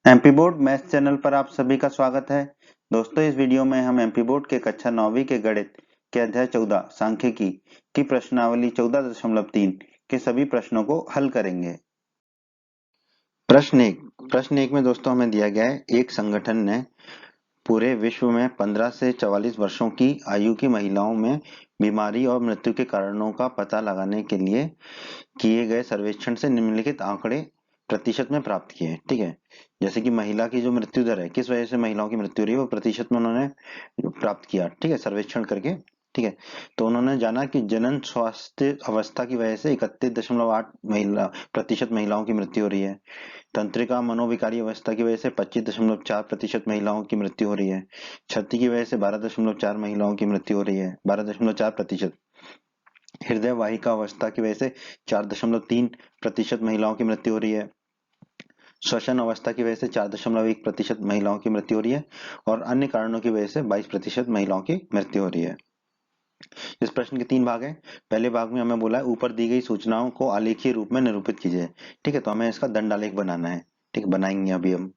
MP board maths channel पर आप सभी का स्वागत है। दोस्तों, इस वीडियो में हम एमपी बोर्ड के कक्षा 9वीं के गणित के अध्याय 14 सांख्यिकी की प्रश्नावली 14.3 के सभी प्रश्नों को हल करेंगे। प्रश्न एक में दोस्तों हमें दिया गया है, एक संगठन ने पूरे विश्व में 15 से 44 वर्षों की आयु की महिलाओं में बीमारी और मृत्यु के कारणों का पता लगाने के लिए किए गए सर्वेक्षण से निम्नलिखित आंकड़े प्रतिशत में प्राप्त किए हैं। ठीक है, जैसे कि महिला की जो मृत्यु दर है, किस वजह से महिलाओं की मृत्यु हो रही है, वो प्रतिशत में उन्होंने प्राप्त किया। ठीक है, सर्वेक्षण करके। ठीक है, तो उन्होंने जाना कि जनन स्वास्थ्य अवस्था की वजह से 31.8 महिला प्रतिशत महिलाओं की मृत्यु हो रही है। तंत्रिका मनोविकारी अवस्था की वजह से 25.4% महिलाओं की मृत्यु हो रही है। क्षति की वजह से 12.4 महिलाओं की मृत्यु हो रही है, 12.4%। हृदय वाहिका अवस्था की वजह से 4.3% महिलाओं की मृत्यु हो रही है। श्वसन अवस्था की वजह से 4.1% महिलाओं की मृत्यु हो रही है और अन्य कारणों की वजह से 22% महिलाओं की मृत्यु हो रही है। इस प्रश्न के 3 भाग हैं। पहले भाग में हमें बोला है ऊपर दी गई सूचनाओं को आलेखीय रूप में निरूपित कीजिए। ठीक है, तो हमें इसका दंडालेख बनाना है। ठीक है, बनाएंगे अभी हम।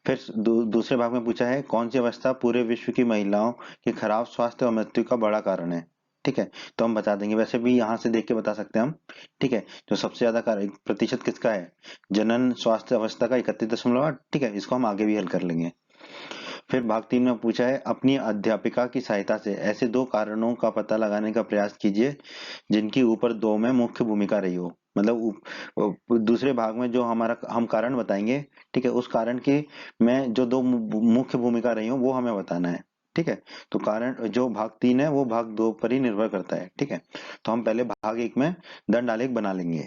फिर दूसरे भाग में पूछा है कौन सी अवस्था पूरे विश्व की महिलाओं के खराब स्वास्थ्य और मृत्यु का बड़ा कारण है। ठीक है, तो हम बता देंगे, वैसे भी यहाँ से देख के बता सकते हैं हम। ठीक है, जो सबसे ज्यादा प्रतिशत किसका है, जनन स्वास्थ्य अवस्था का 31.8। ठीक है, इसको हम आगे भी हल कर लेंगे। फिर भाग 3 में पूछा है अपनी अध्यापिका की सहायता से ऐसे 2 कारणों का पता लगाने का प्रयास कीजिए जिनकी ऊपर 2 में मुख्य भूमिका रही हो। मतलब दूसरे भाग में जो हमारा हम कारण बताएंगे, ठीक है, उस कारण की में जो 2 मुख्य भूमिका रही हो वो हमें बताना है। ठीक है, तो कारण जो भाग 3 है वो भाग 2 पर ही निर्भर करता है। ठीक है, तो हम पहले भाग 1 में दंड आलेख बना लेंगे।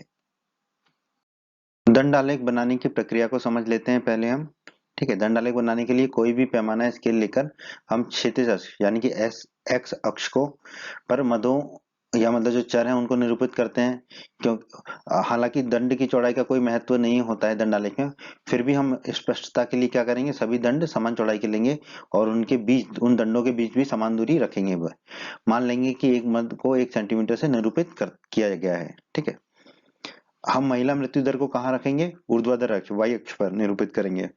दंड आलेख बनाने की प्रक्रिया को समझ लेते हैं पहले हम। ठीक है, दंड आलेख बनाने के लिए कोई भी पैमाना स्केल लेकर हम क्षैतिज अक्ष यानी कि एस एक्स अक्ष को पर मदों या मतलब जो चर हैं उनको निरूपित करते हैं। क्यों, हालांकि दंड की चौड़ाई का कोई महत्व नहीं होता है दंड आलेख में, फिर भी हम स्पष्टता के लिए क्या करेंगे, सभी दंड समान चौड़ाई के लेंगे और उनके बीच उन दंडों के बीच भी समान दूरी रखेंगे। मान लेंगे कि एक मद को 1 सेंटीमीटर से निरूपित किया गया है। ठीक है, हम महिला मृत्यु दर को कहाँ रखेंगे, ऊर्ध्वाधर अक्ष वाई अक्ष पर निरूपित करेंगे।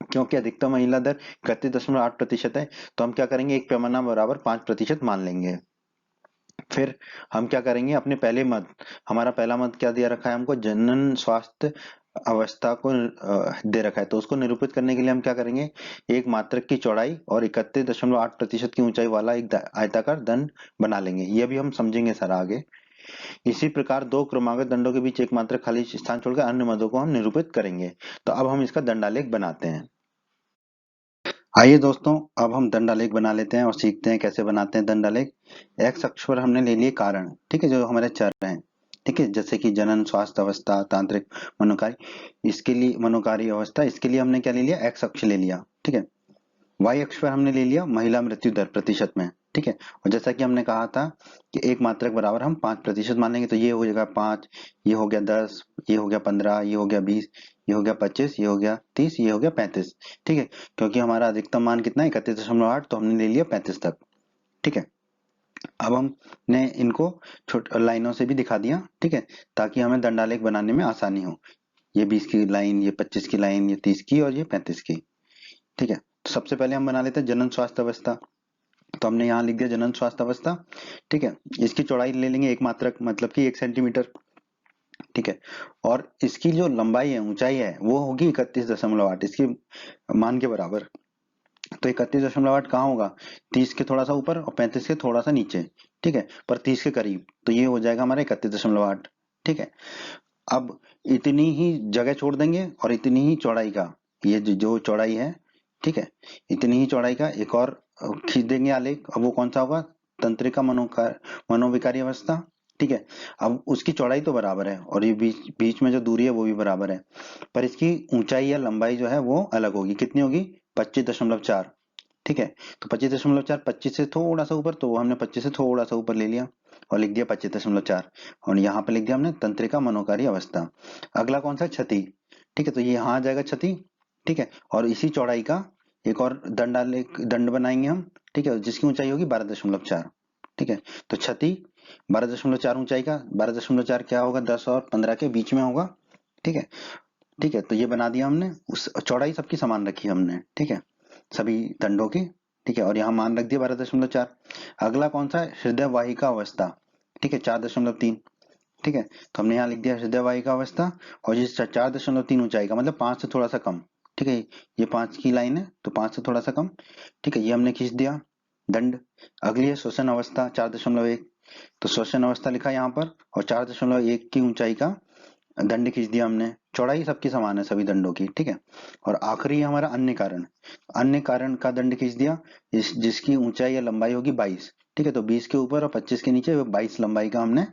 क्योंकि अधिकतम महिला दर 31.8% है, तो हम क्या करेंगे, एक पैमाना बराबर 5% मान लेंगे। फिर हम क्या करेंगे, अपने पहले मत, हमारा पहला मत क्या दिया रखा है हमको, जनन स्वास्थ्य अवस्था को दे रखा है, तो उसको निरूपित करने के लिए हम क्या करेंगे, एक मात्रक की चौड़ाई और 31.8% की ऊंचाई वाला एक आयताकार दंड बना लेंगे। ये भी हम समझेंगे सर आगे। इसी प्रकार 2 क्रमागत दंडों के बीच एकमात्र खाली स्थान छोड़कर अन्य मदों को हम निरूपित करेंगे। तो अब हम इसका दंडालेख बनाते हैं। आइए दोस्तों, अब हम दंडालेख बना लेते हैं और सीखते हैं कैसे बनाते हैं दंडालेख। एक्स अक्ष पर हमने ले लिए कारण, ठीक है, जो हमारे चर हैं। ठीक है, जैसे कि जनन स्वास्थ्य अवस्था तांत्रिक मनोकारी, इसके लिए मनोकारी अवस्था, इसके लिए हमने क्या ले लिया, एक्स अक्ष ले लिया। ठीक है, वाई अक्ष पर हमने ले लिया महिला मृत्यु दर प्रतिशत में। ठीक है, और जैसा कि हमने कहा था कि एक मात्रक बराबर हम 5% मानेंगे, तो ये हो जाएगा 5, ये हो गया 10, ये हो गया 15, ये हो गया 20, ये हो गया 25, ये हो गया 30, ये हो गया 35। ठीक है, क्योंकि हमारा अधिकतम मान कितना है 31.8, तो हमने ले लिया 35 तक। ठीक है, अब हमने इनको छोट लाइनों से भी दिखा दिया। ठीक है, ताकि हमें दंडालेख बनाने में आसानी हो। ये 20 की लाइन, ये 25 की लाइन, ये 30 की और ये 35 की। ठीक है, तो सबसे पहले हम बना लेते हैं जनन स्वास्थ्य अवस्था। तो हमने यहाँ लिख दिया जनन स्वास्थ्य अवस्था। ठीक है, इसकी चौड़ाई ले लेंगे एक मात्रक, मतलब कि 1 सेंटीमीटर। ठीक है, और इसकी जो लंबाई है, ऊंचाई है, वो होगी 31.8 इसके मान के बराबर। तो 31.8 कहाँ होगा, 30 के थोड़ा सा ऊपर और 35 के थोड़ा सा नीचे। ठीक है, पर 30 के करीब, तो ये हो जाएगा हमारा 31.8। ठीक है, अब इतनी ही जगह छोड़ देंगे और इतनी ही चौड़ाई का, ये जो चौड़ाई है, ठीक है, इतनी ही चौड़ाई का एक और खींच देंगे आलेख। अब वो कौन सा होगा, तंत्रिका मनोविकारी अवस्था। ठीक है, अब उसकी चौड़ाई तो बराबर है और ये बीच बीच में जो दूरी है वो भी बराबर है, पर इसकी ऊंचाई या लंबाई जो है वो अलग होगी। कितनी होगी, 25.4। ठीक है, तो 25.4 25 से थोड़ा सा ऊपर, तो वो हमने 25 से थोड़ा सा ऊपर ले लिया और लिख दिया 25.4। और यहाँ पे लिख दिया हमने तंत्रिका मनोकारी अवस्था। अगला कौन सा, क्षति। ठीक है, तो ये यहाँ आ जाएगा क्षति। ठीक है, और इसी चौड़ाई का एक और दंड बनाएंगे हम। ठीक है, जिसकी ऊंचाई होगी 12.4। ठीक है, तो क्षति 12.4 ऊंचाई का, 12.4 क्या होगा, 10 और 15 के बीच में होगा। ठीक है, ठीक है, तो ये बना दिया हमने, उस चौड़ाई सबकी समान रखी हमने, ठीक है, सभी दंडों की, ठीक है, और यहाँ मान रख दिया 12.4। अगला कौन सा है, हृदय वाहिका अवस्था, ठीक है, 4.3, ठीक है, तो हमने यहाँ लिख दिया हृदय वाहिका अवस्था, और ये 4.3 ऊंचाई का मतलब 5 से थोड़ा सा कम, ठीक है, ये 5 की लाइन है तो 5 से थोड़ा सा कम, ठीक है, ये हमने खींच दिया दंड। अगली है श्वसन अवस्था 4.1, तो श्वसन अवस्था लिखा यहाँ पर, और 4.1 की ऊंचाई का दंड खींच दिया हमने, चौड़ाई सबकी समान है सभी दंडों की, ठीक है, और आखिरी है हमारा अन्य कारण का दंड खींच दिया, जिसकी ऊंचाई या लंबाई होगी 22, ठीक है, तो 20 के ऊपर और 25 के नीचे 22 लंबाई का हमने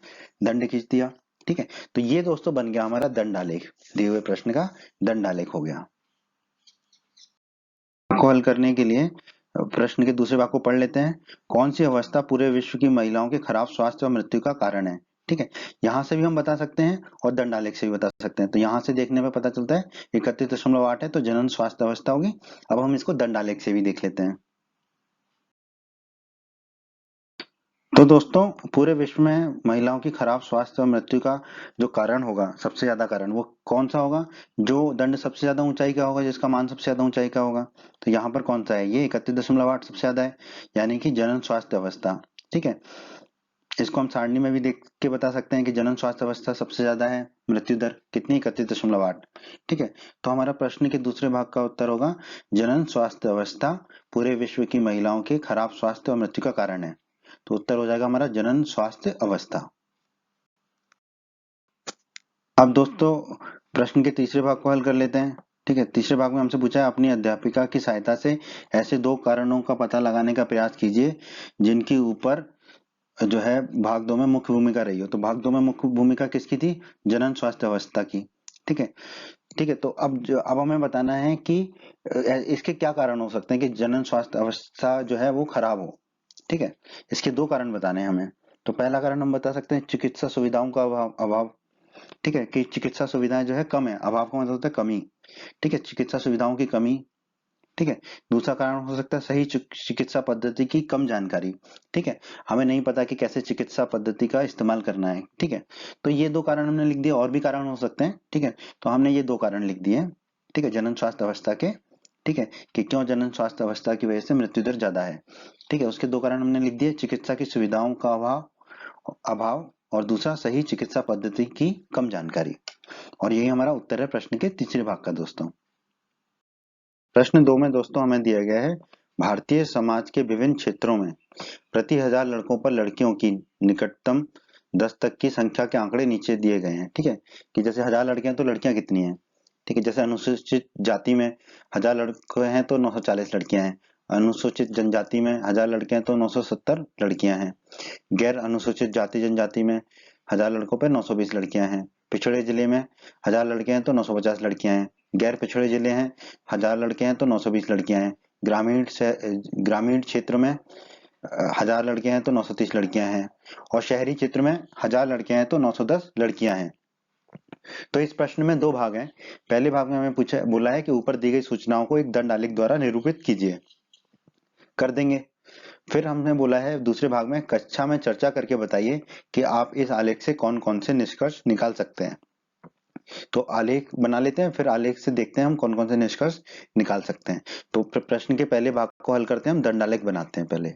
दंड खींच दिया, ठीक है, तो ये दोस्तों बन गया हमारा दंडालेख, दिए हुए प्रश्न का दंडालेख हो गया। को हल करने के लिए प्रश्न के दूसरे भाग को पढ़ लेते हैं। कौन सी अवस्था पूरे विश्व की महिलाओं के खराब स्वास्थ्य और मृत्यु का कारण है, ठीक है, यहाँ से भी हम बता सकते हैं और दंडालेख से भी बता सकते हैं, तो यहाँ से देखने में पता चलता है 31.8 है तो जनन स्वास्थ्य अवस्था होगी। अब हम इसको दंडालेख से भी देख लेते हैं। तो दोस्तों पूरे विश्व में महिलाओं की खराब स्वास्थ्य और मृत्यु का जो कारण होगा, सबसे ज्यादा कारण वो कौन सा होगा, जो दंड सबसे ज्यादा ऊंचाई का होगा, जिसका मान सबसे ज्यादा ऊंचाई का होगा, तो यहाँ पर कौन सा है, ये 31.8 सबसे ज्यादा है, यानी कि जनन स्वास्थ्य अवस्था, ठीक है, इसको हम सारणी में भी देख के बता सकते हैं कि जनन स्वास्थ्य अवस्था सबसे ज्यादा है, मृत्यु दर कितनी, 31.8, ठीक है, तो हमारा प्रश्न के दूसरे भाग का उत्तर होगा जनन स्वास्थ्य अवस्था पूरे विश्व की महिलाओं के खराब स्वास्थ्य और मृत्यु का कारण है, तो उत्तर हो जाएगा हमारा जनन स्वास्थ्य अवस्था। अब दोस्तों प्रश्न के तीसरे भाग को हल कर लेते हैं, ठीक है, तीसरे भाग में हमसे पूछा है अपनी अध्यापिका की सहायता से ऐसे 2 कारणों का पता लगाने का प्रयास कीजिए जिनके ऊपर जो है भाग 2 में मुख्य भूमिका रही हो, तो भाग 2 में मुख्य भूमिका किसकी थी, जनन स्वास्थ्य अवस्था की, ठीक है, ठीक है, तो अब हमें बताना है कि इसके क्या कारण हो सकते हैं कि जनन स्वास्थ्य अवस्था जो है वो खराब हो, ठीक है, इसके 2 कारण बताने हैं हमें। तो पहला कारण हम बता सकते हैं चिकित्सा सुविधाओं का अभाव, ठीक है, कि चिकित्सा सुविधाएं जो है कम है, अभाव का मतलब होता है कमी, ठीक है, चिकित्सा सुविधाओं की कमी, ठीक है, दूसरा कारण हो सकता है सही चिकित्सा पद्धति की कम जानकारी, ठीक है, हमें नहीं पता कि कैसे चिकित्सा पद्धति का इस्तेमाल करना है, ठीक है, तो ये 2 कारण हमने लिख दिए, और भी कारण हो सकते हैं, ठीक है, तो हमने ये 2 कारण लिख दिए, ठीक है, जनन स्वास्थ्य अवस्था के, ठीक है, कि क्यों जनन स्वास्थ्य अवस्था की वजह से मृत्यु दर ज्यादा है, ठीक है, उसके 2 कारण हमने लिख दिए, चिकित्सा की सुविधाओं का अभाव और दूसरा सही चिकित्सा पद्धति की कम जानकारी, और यही हमारा उत्तर है प्रश्न के तीसरे भाग का दोस्तों। प्रश्न 2 में दोस्तों हमें दिया गया है भारतीय समाज के विभिन्न क्षेत्रों में प्रति 1000 लड़कों पर लड़कियों की निकटतम दस्तक की संख्या के आंकड़े नीचे दिए गए हैं, ठीक है, कि जैसे 1000 लड़के हैं तो लड़कियां कितनी हैं, ठीक है, जैसे अनुसूचित जाति में 1000 लड़के हैं तो 940 लड़कियां हैं, अनुसूचित जनजाति में 1000 लड़के हैं तो 970 लड़कियां हैं, गैर अनुसूचित जाति जनजाति में 1000 लड़कों पर 920 लड़कियां हैं, पिछड़े जिले में 1000 लड़के हैं तो 950 लड़कियां हैं, गैर पिछड़े जिले हैं 1000 लड़के हैं तो 920 लड़कियां हैं, ग्रामीण क्षेत्र में 1000 लड़के हैं तो 930 लड़कियां हैं, और शहरी क्षेत्र में 1000 लड़के हैं तो 910 लड़कियां हैं। तो इस प्रश्न में 2 भाग हैं, पहले भाग में हमें पूछा बोला है कि ऊपर दी गई सूचनाओं को एक दंडालेख द्वारा निरूपित कीजिए, कर देंगे। फिर हमने बोला है दूसरे भाग में कक्षा में चर्चा करके बताइए कि आप इस आलेख से कौन कौन से निष्कर्ष निकाल सकते हैं, तो आलेख बना लेते हैं, फिर आलेख से देखते हैं हम कौन कौन से निष्कर्ष निकाल सकते हैं। तो प्रश्न के पहले भाग को हल करते हैं, हम दंडालेख बनाते हैं पहले।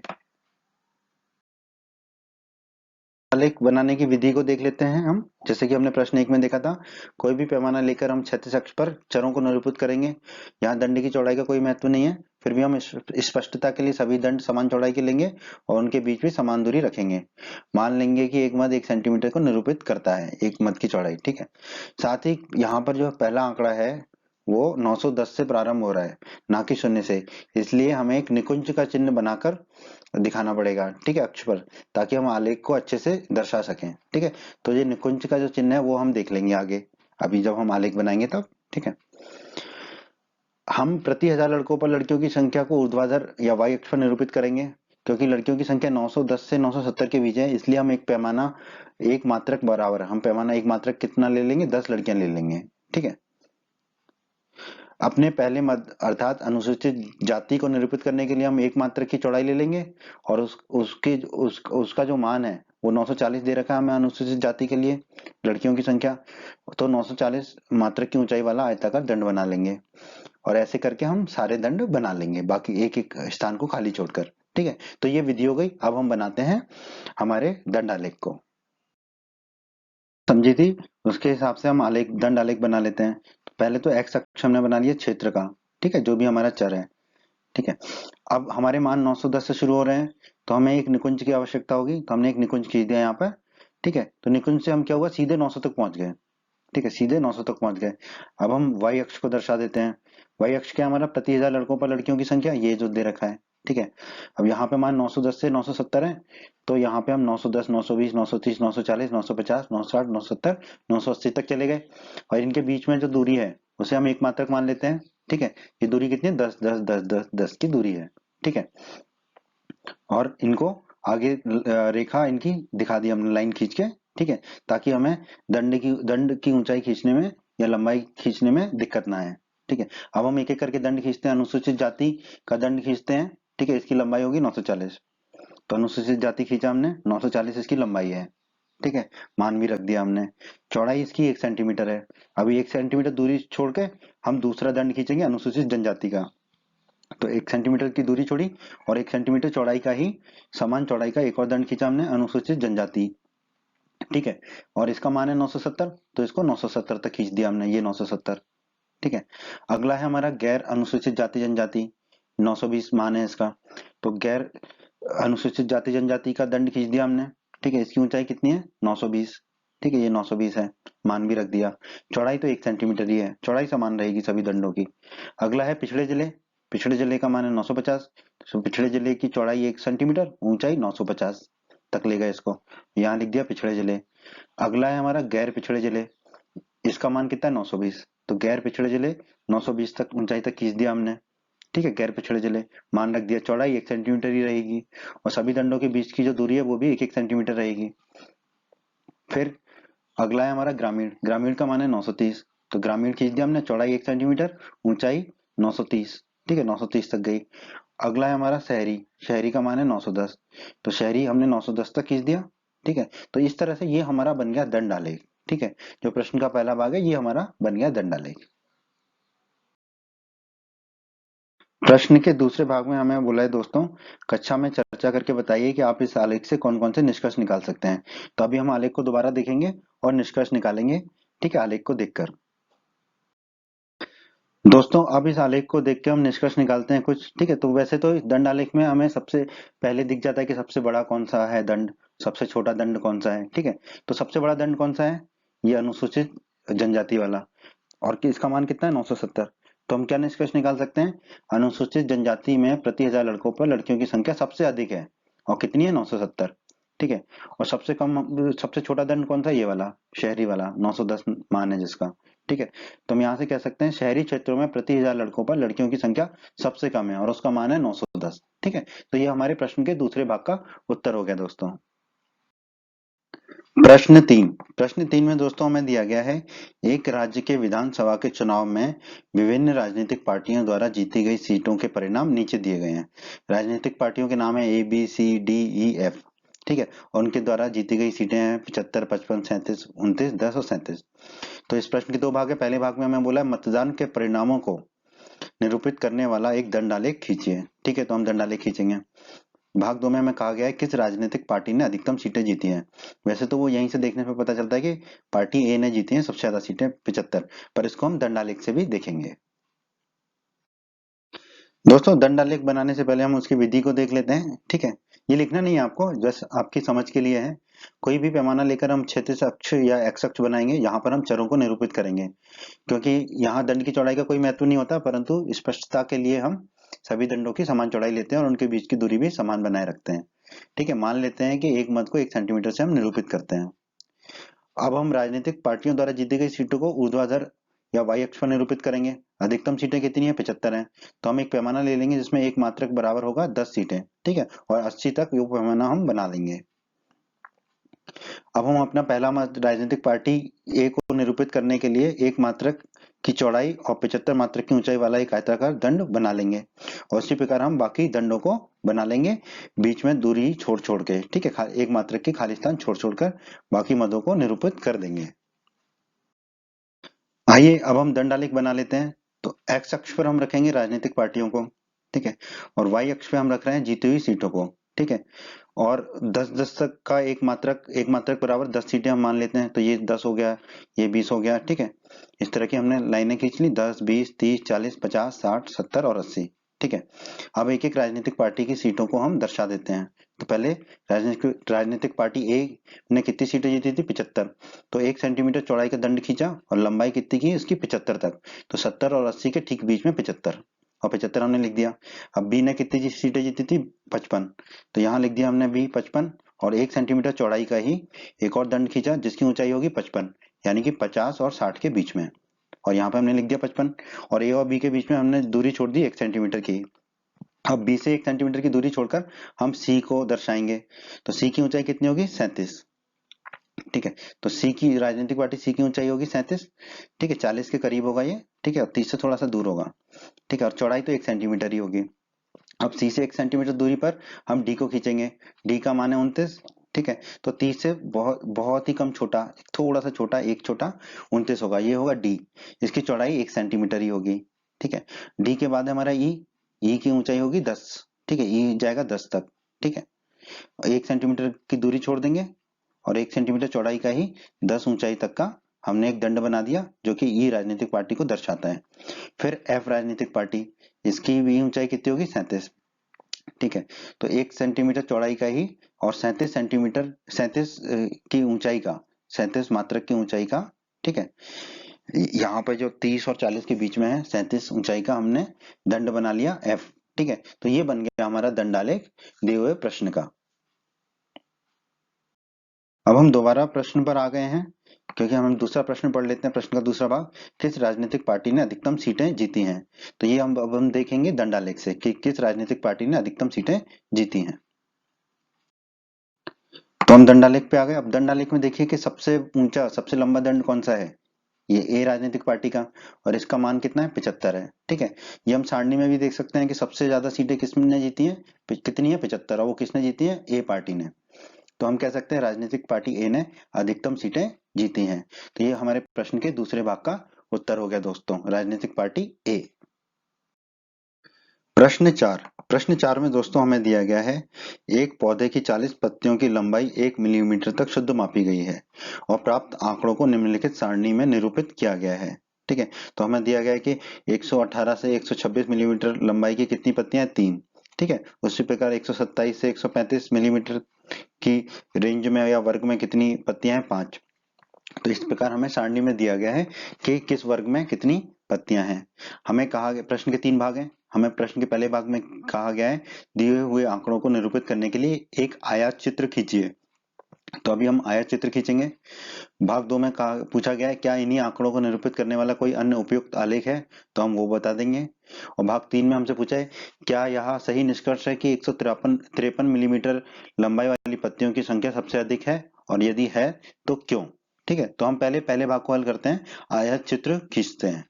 आलेख बनाने की विधि को देख लेते हैं हम, जैसे कि हमने प्रश्न 1 में देखा था, कोई भी पैमाना लेकर हम क्षैतिज अक्ष पर चरों को निरूपित करेंगे, यहाँ दंड की चौड़ाई का कोई महत्व नहीं है, फिर भी हम स्पष्टता के लिए सभी दंड समान चौड़ाई के लेंगे और उनके बीच भी समान दूरी रखेंगे, मान लेंगे कि एक मद 1 सेंटीमीटर को निरूपित करता है, एक मद की चौड़ाई, ठीक है, साथ ही यहाँ पर जो पहला आंकड़ा है वो 910 से प्रारंभ हो रहा है, ना कि 0 से, इसलिए हमें एक निकुंज का चिन्ह बनाकर दिखाना पड़ेगा, ठीक है, अक्ष पर, ताकि हम आलेख को अच्छे से दर्शा सकें, ठीक है, तो ये निकुंज का जो चिन्ह है वो हम देख लेंगे आगे, अभी जब हम आलेख बनाएंगे तब, ठीक है, हम प्रति 1000 लड़कों पर लड़कियों की संख्या को ऊर्ध्वाधर या वाई अक्ष पर निरूपित करेंगे, क्योंकि लड़कियों की संख्या 910 से 970 के बीच है, इसलिए हम एक पैमाना एक मात्रक बराबर, हम पैमाना एक मात्रक कितना ले लेंगे, 10 लड़कियां ले लेंगे, ठीक है, अपने पहले मद अर्थात अनुसूचित जाति को निरूपित करने के लिए हम एक मात्रक की चौड़ाई ले लेंगे और उसका जो मान है वो 940 दे रखा है हमें अनुसूचित जाति के लिए लड़कियों की संख्या, तो 940 मात्रक की ऊंचाई वाला आयताकार दंड बना लेंगे और ऐसे करके हम सारे दंड बना लेंगे बाकी एक एक स्थान को खाली छोड़कर। ठीक है, तो ये विधि हो गई। अब हम बनाते हैं हमारे दंड आलेख को, समझी थी? उसके हिसाब से हम आलेख दंड आलेख बना लेते हैं। तो पहले तो एक्स अक्ष हमने बना लिया क्षेत्र का, ठीक है, जो भी हमारा चर है। ठीक है, अब हमारे मान 910 से शुरू हो रहे हैं, तो हमें एक निकुंज की आवश्यकता होगी, तो हमने एक निकुंज खींच दिया यहाँ पर। ठीक है, तो निकुंज से हम क्या हुआ, सीधे 900 तक पहुंच गए। ठीक है, सीधे 900 तक पहुंच गए। अब हम y अक्ष को दर्शा देते हैं। y अक्ष क्या है हमारा, प्रति 1000 लड़कों पर लड़कियों की संख्या, ये जो दे रखा है। ठीक है, अब यहाँ पे मान 910 से 970 है, तो यहाँ पे हम 910, 920, 930, 940, 950, 960, 970, 980 तक चले गए। और इनके बीच में जो दूरी है उसे हम एक मात्रक मान लेते हैं। ठीक है, ये दूरी कितनी है, 10 10 10 10 10 की दूरी है। ठीक है, और इनको आगे रेखा इनकी दिखा दी हमने लाइन खींच के। ठीक है, ताकि हमें दंड की ऊंचाई खींचने में या लंबाई खींचने में दिक्कत ना आए। ठीक है, अब हम एक एक करके दंड खींचते हैं। अनुसूचित जाति का दंड खींचते हैं। ठीक है, इसकी लंबाई होगी 940। तो अनुसूचित जाति खींचा हमने, 940 इसकी लंबाई है। ठीक है, मान भी रख दिया हमने। चौड़ाई इसकी 1 सेंटीमीटर है। अभी 1 सेंटीमीटर दूरी छोड़ के हम दूसरा दंड खींचेंगे अनुसूचित जनजाति का। तो 1 सेंटीमीटर की दूरी छोड़ी और 1 सेंटीमीटर चौड़ाई का ही समान चौड़ाई का एक और दंड खींचा हमने अनुसूचित जनजाति। ठीक है, और इसका मान है 970, तो इसको 970 तक खींच दिया हमने, ये 970। ठीक है, अगला है हमारा गैर अनुसूचित जाति जनजाति, 920 मान है इसका। तो गैर अनुसूचित जाति जनजाति का दंड खींच दिया हमने। ठीक है, इसकी ऊंचाई कितनी है, 920। ठीक है, ये 920 है, मान भी रख दिया। चौड़ाई तो 1 सेंटीमीटर ही है, चौड़ाई समान रहेगी सभी दंडों की। अगला है पिछड़े जिले, पिछड़े जिले का मान है 950। तो पिछड़े जिले की चौड़ाई 1 सेंटीमीटर, ऊंचाई 950 तक लेगा इसको, यहाँ लिख दिया पिछड़े जिले। अगला है हमारा गैर पिछड़े जिले, इसका मान कितना है, 920। तो गैर पिछड़े जिले 920 तक ऊंचाई तक खींच दिया हमने। ठीक है, गैर पिछड़े जिले मान रख दिया, चौड़ाई 1 सेंटीमीटर ही रहेगी और सभी दंडों के बीच की जो दूरी है वो भी 1 1 सेंटीमीटर रहेगी। फिर अगला है हमारा ग्रामीण, ग्रामीण का मान है 930। तो ग्रामीण खींच दिया हमने, चौड़ाई 1 सेंटीमीटर, ऊंचाई 930। ठीक है, 930 तक गई। अगला है हमारा शहरी, शहरी का मान है 910। तो शहरी हमने 910 तक खींच दिया। ठीक है, तो इस तरह से ये हमारा बन गया दंड आलेख। ठीक है, जो प्रश्न का पहला भाग है ये हमारा बन गया दंड आलेख। प्रश्न के दूसरे भाग में हमें बोला है दोस्तों, कक्षा में चर्चा करके बताइए कि आप इस आलेख से कौन कौन से निष्कर्ष निकाल सकते हैं। तो अभी हम आलेख को दोबारा देखेंगे और निष्कर्ष निकालेंगे। ठीक है, आलेख को देखकर दोस्तों, अब इस आलेख को देख के हम निष्कर्ष निकालते हैं कुछ। ठीक है, तो वैसे तो इस दंड आलेख में हमें सबसे पहले दिख जाता है कि सबसे बड़ा कौन सा है दंड, सबसे छोटा दंड कौन सा है। ठीक है, तो सबसे बड़ा दंड कौन सा है, ये अनुसूचित जनजाति वाला, और कि इसका मान कितना है, 970। तो हम क्या निष्कर्ष निकाल सकते हैं, अनुसूचित जनजाति में प्रति 1000 लड़कों पर लड़कियों की संख्या सबसे अधिक है, और कितनी है, 970। ठीक है, और सबसे कम, सबसे छोटा दंड कौन सा है, ये वाला शहरी वाला 910 मान है जिसका। ठीक है, तो हम यहाँ से कह सकते हैं शहरी क्षेत्रों में प्रति 1000 लड़कों पर लड़कियों की संख्या सबसे कम है और उसका मान है 910। ठीक है, तो ये हमारे प्रश्न के दूसरे भाग का उत्तर हो गया दोस्तों। प्रश्न 3 में दोस्तों हमें दिया गया है, एक राज्य के विधानसभा के चुनाव में विभिन्न राजनीतिक पार्टियों द्वारा जीती गई सीटों के परिणाम नीचे दिए गए हैं। राजनीतिक पार्टियों के नाम है A B C D E F. ठीक है, और उनके द्वारा जीती गई सीटें हैं 75, 55, 37, 29, 10 और 37। तो इस प्रश्न के दो भाग है, पहले भाग में हमें बोला है मतदान के परिणामों को निरूपित करने वाला एक दंडालेख खींचिए। ठीक है, तो हम दंडालेख खींचेंगे। भाग 2 में हमें कहा गया है किस राजनीतिक पार्टी ने अधिकतम सीटें जीती हैं। वैसे तो वो यहीं से देखने पे पता चलता है कि पार्टी ए ने जीती हैं सबसे ज्यादा सीटें 75, पर इसको हम दंडालेख से भी देखेंगे। दोस्तों, दंडालेख बनाने से पहले हम उसकी विधि को देख लेते हैं। ठीक है, ये लिखना नहीं है आपको, जस्ट आपकी समझ के लिए है। कोई भी पैमाना लेकर हम क्षैतिज अक्ष या एक्स अक्ष बनाएंगे, यहाँ पर हम चरों को निरूपित करेंगे, क्योंकि यहाँ दंड की चौड़ाई का कोई महत्व नहीं होता, परंतु स्पष्टता के लिए हम सभी दंडों की समान चौड़ाई लेते हैं और उनके बीच की दूरी भी समान बनाए रखते हैं। ठीक है, मान लेते हैं कि एक मत को 1 सेंटीमीटर से हम निरूपित करते हैं। अब हम राजनीतिक पार्टियों द्वारा जीती गई सीटों को ऊर्ध्वाधर या वाई अक्ष पर निरूपित करेंगे। अधिकतम सीटें कितनी है, 75 है। तो हम एक पैमाना ले लेंगे जिसमें एक मात्रक बराबर होगा 10 सीटें। ठीक है, और 80 तक ये पैमाना हम बना लेंगे। अब हम अपना पहला मत राजनीतिक पार्टी ए को निरूपित करने के लिए एक मात्रक की चौड़ाई और 75 मात्रक की ऊंचाई वाला एक आयताकार दंड बना लेंगे और इसी प्रकार हम बाकी दंडों को बना लेंगे बीच में दूरी छोड़ छोड़ के, ठीक है, एक मात्रक की खाली स्थान छोड़ छोड़कर बाकी मदों को निरूपित कर देंगे। आइए अब हम दंड आलेख बना लेते हैं। तो एक्स अक्ष पर हम रखेंगे राजनीतिक पार्टियों को, ठीक है, और वाई अक्ष पे हम रख रहे हैं जीती हुई सीटों को, ठीक है, और 10-10 तक का एक मात्रक बराबर 10 सीटें हम मान लेते हैं। तो ये 10 हो गया, ये 20 हो गया, ठीक है। इस तरह की हमने लाइनें खींच ली, 10, 20, 30, 40, 50, 60, 70 और 80, ठीक है। अब एक एक राजनीतिक पार्टी की सीटों को हम दर्शा देते हैं। तो पहले राजनीतिक पार्टी ए ने कितनी सीटें जीती थी? 75। तो 1 सेंटीमीटर चौड़ाई का दंड खींचा और लंबाई कितनी की इसकी? 75 तक। तो 70 और 80 के ठीक बीच में 75, और 75 हमने लिख दिया। अब बी ने कितनी सीटें जीती थी? 55। तो यहाँ लिख दिया हमने बी 55 और 1 सेंटीमीटर चौड़ाई का ही एक और दंड खींचा जिसकी ऊंचाई होगी 55, यानी कि 50 और 60 के बीच में, और यहाँ पे हमने लिख दिया 55, और ए और बी के बीच में हमने दूरी छोड़ दी 1 सेंटीमीटर की। अब बी से 1 सेंटीमीटर की दूरी छोड़कर हम सी को दर्शाएंगे। तो सी की ऊंचाई कितनी होगी? 37, ठीक है। तो सी की राजनीतिक पार्टी सी की ऊंचाई होगी 37, ठीक है, 40 के करीब होगा ये, ठीक है, और 30 से थोड़ा सा दूर होगा, ठीक है, और चौड़ाई तो 1 सेंटीमीटर ही होगी। अब सी से 1 सेंटीमीटर दूरी पर हम डी को खींचेंगे। डी का मान है 29, ठीक है। तो 30 से बहुत बहुत ही कम छोटा, थोड़ा सा छोटा, एक छोटा 29 होगा, ये होगा डी। इसकी चौड़ाई 1 सेंटीमीटर ही होगी, ठीक है। डी के बाद है हमारा ई। ई की ऊंचाई होगी 10, ठीक है, ई जाएगा 10 तक, ठीक है। 1 सेंटीमीटर की दूरी छोड़ देंगे और 1 सेंटीमीटर चौड़ाई का ही 10 ऊंचाई तक का हमने एक दंड बना दिया जो कि ई राजनीतिक पार्टी को दर्शाता है। फिर एफ राजनीतिक पार्टी, इसकी भी ऊंचाई कितनी होगी? 37, ठीक है। तो 1 सेंटीमीटर चौड़ाई का ही और 37 की ऊंचाई का, 37 मात्रक की ऊंचाई का, ठीक है। यहाँ पे जो 30 और 40 के बीच में है 37 ऊंचाई का हमने दंड बना लिया एफ, ठीक है। तो ये बन गया हमारा दंडालेख दिए हुए प्रश्न का। अब हम दोबारा प्रश्न पर आ गए हैं क्योंकि हम दूसरा प्रश्न पढ़ लेते हैं। प्रश्न का दूसरा भाग, किस राजनीतिक पार्टी ने अधिकतम सीटें जीती हैं? तो ये हम देखेंगे दंडालेख से कि किस राजनीतिक पार्टी ने अधिकतम सीटें जीती हैं। तो हम दंडालेख पे आ गए। अब दंडालेख में देखिए कि सबसे ऊंचा सबसे लंबा दंड कौन सा है? ये ए राजनीतिक पार्टी का, और इसका मान कितना है? 75 है, ठीक है। ये हम सारणी में भी देख सकते हैं कि सबसे ज्यादा सीटें किसने जीती हैं? कितनी है? 75, और वो किसने जीती है? ए पार्टी ने। तो हम कह सकते हैं राजनीतिक पार्टी ए ने अधिकतम सीटें जीती हैं। तो ये हमारे प्रश्न के दूसरे भाग का उत्तर हो गया दोस्तों, राजनीतिक पार्टी ए। प्रश्न 4 में दोस्तों हमें दिया गया है एक पौधे की 40 पत्तियों की लंबाई 1 मिलीमीटर तक शुद्ध मापी गई है और प्राप्त आंकड़ों को निम्नलिखित सारणी में निरूपित किया गया है, ठीक है। तो हमें दिया गया है कि 118 से 126 मिलीमीटर लंबाई की कितनी पत्तियां? 3, ठीक है। उसी प्रकार 127 से 135 मिलीमीटर की रेंज में या वर्ग में कितनी पत्तियां हैं? 5। तो इस प्रकार हमें सारणी में दिया गया है कि किस वर्ग में कितनी पत्तियां हैं। हमें कहा गया, प्रश्न के 3 भाग हैं, हमें प्रश्न के पहले भाग में कहा गया है दिए हुए आंकड़ों को निरूपित करने के लिए एक आयत चित्र खींचिए। तो अभी हम आयत चित्र खींचेंगे। भाग 2 में कहा पूछा गया है क्या इन्हीं आंकड़ों को निरूपित करने वाला कोई अन्य उपयुक्त आलेख है? तो हम वो बता देंगे। और भाग 3 में हमसे पूछा है क्या यह सही निष्कर्ष है कि 153 मिलीमीटर लंबाई वाली पत्तियों की संख्या सबसे अधिक है, और यदि है तो क्यों? ठीक है, तो हम पहले भाग को हल करते हैं, आयत चित्र खींचते हैं।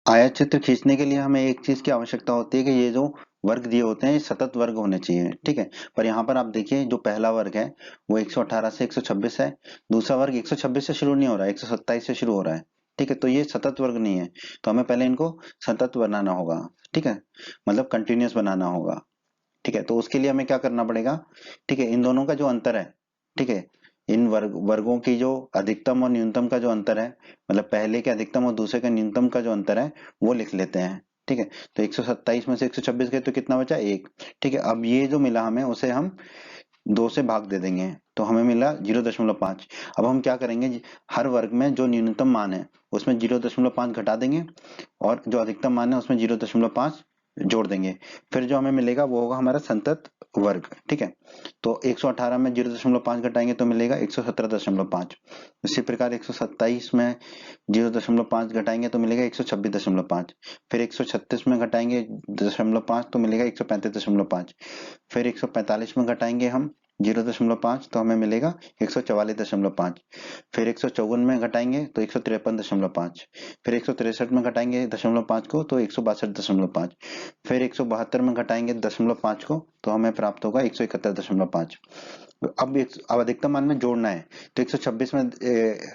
आयत चित्र खींचने के लिए हमें एक चीज की आवश्यकता होती है कि ये जो वर्ग दिए होते हैं ये सतत वर्ग होने चाहिए, ठीक है। पर यहाँ पर आप देखिए जो पहला वर्ग है वो 118 से 126 है, दूसरा वर्ग 126 से शुरू नहीं हो रहा है, 127 से शुरू हो रहा है, ठीक है। तो ये सतत वर्ग नहीं है, तो हमें पहले इनको सतत बनाना होगा, ठीक है, मतलब कंटिन्यूअस बनाना होगा, ठीक है। तो उसके लिए हमें क्या करना पड़ेगा? ठीक है, इन दोनों का जो अंतर है, ठीक है, इन वर्गों की जो अधिकतम और न्यूनतम का जो अंतर है, मतलब पहले के अधिकतम और दूसरे के न्यूनतम का जो अंतर है वो लिख लेते हैं, ठीक है। तो 127 में से 126 गए तो कितना बचा? 1, ठीक है। अब ये जो मिला हमें उसे हम 2 से भाग दे देंगे तो हमें मिला 0.5। अब हम क्या करेंगे, हर वर्ग में जो न्यूनतम मान है उसमें 0.5 घटा देंगे और जो अधिकतम मान है उसमें 0.5 जोड़ देंगे, फिर जो हमें मिलेगा वो होगा हमारा संतत वर्ग, ठीक है। तो 118 में 0.5 घटाएंगे तो मिलेगा 117.5। इसी प्रकार 127 में 0.5 घटाएंगे तो मिलेगा 126.5। फिर 136 में घटाएंगे 0.5 तो मिलेगा 135.5। फिर 145 में घटाएंगे हम 0.5 तो हमें मिलेगा 144.5। फिर 154 में घटाएंगे तो 153.5। फिर 163 में घटाएंगे 0.5 को तो 162.5। फिर 172 में घटाएंगे 0.5 को तो हमें प्राप्त होगा 171.5। अब अधिकतम मान में जोड़ना है तो 126 में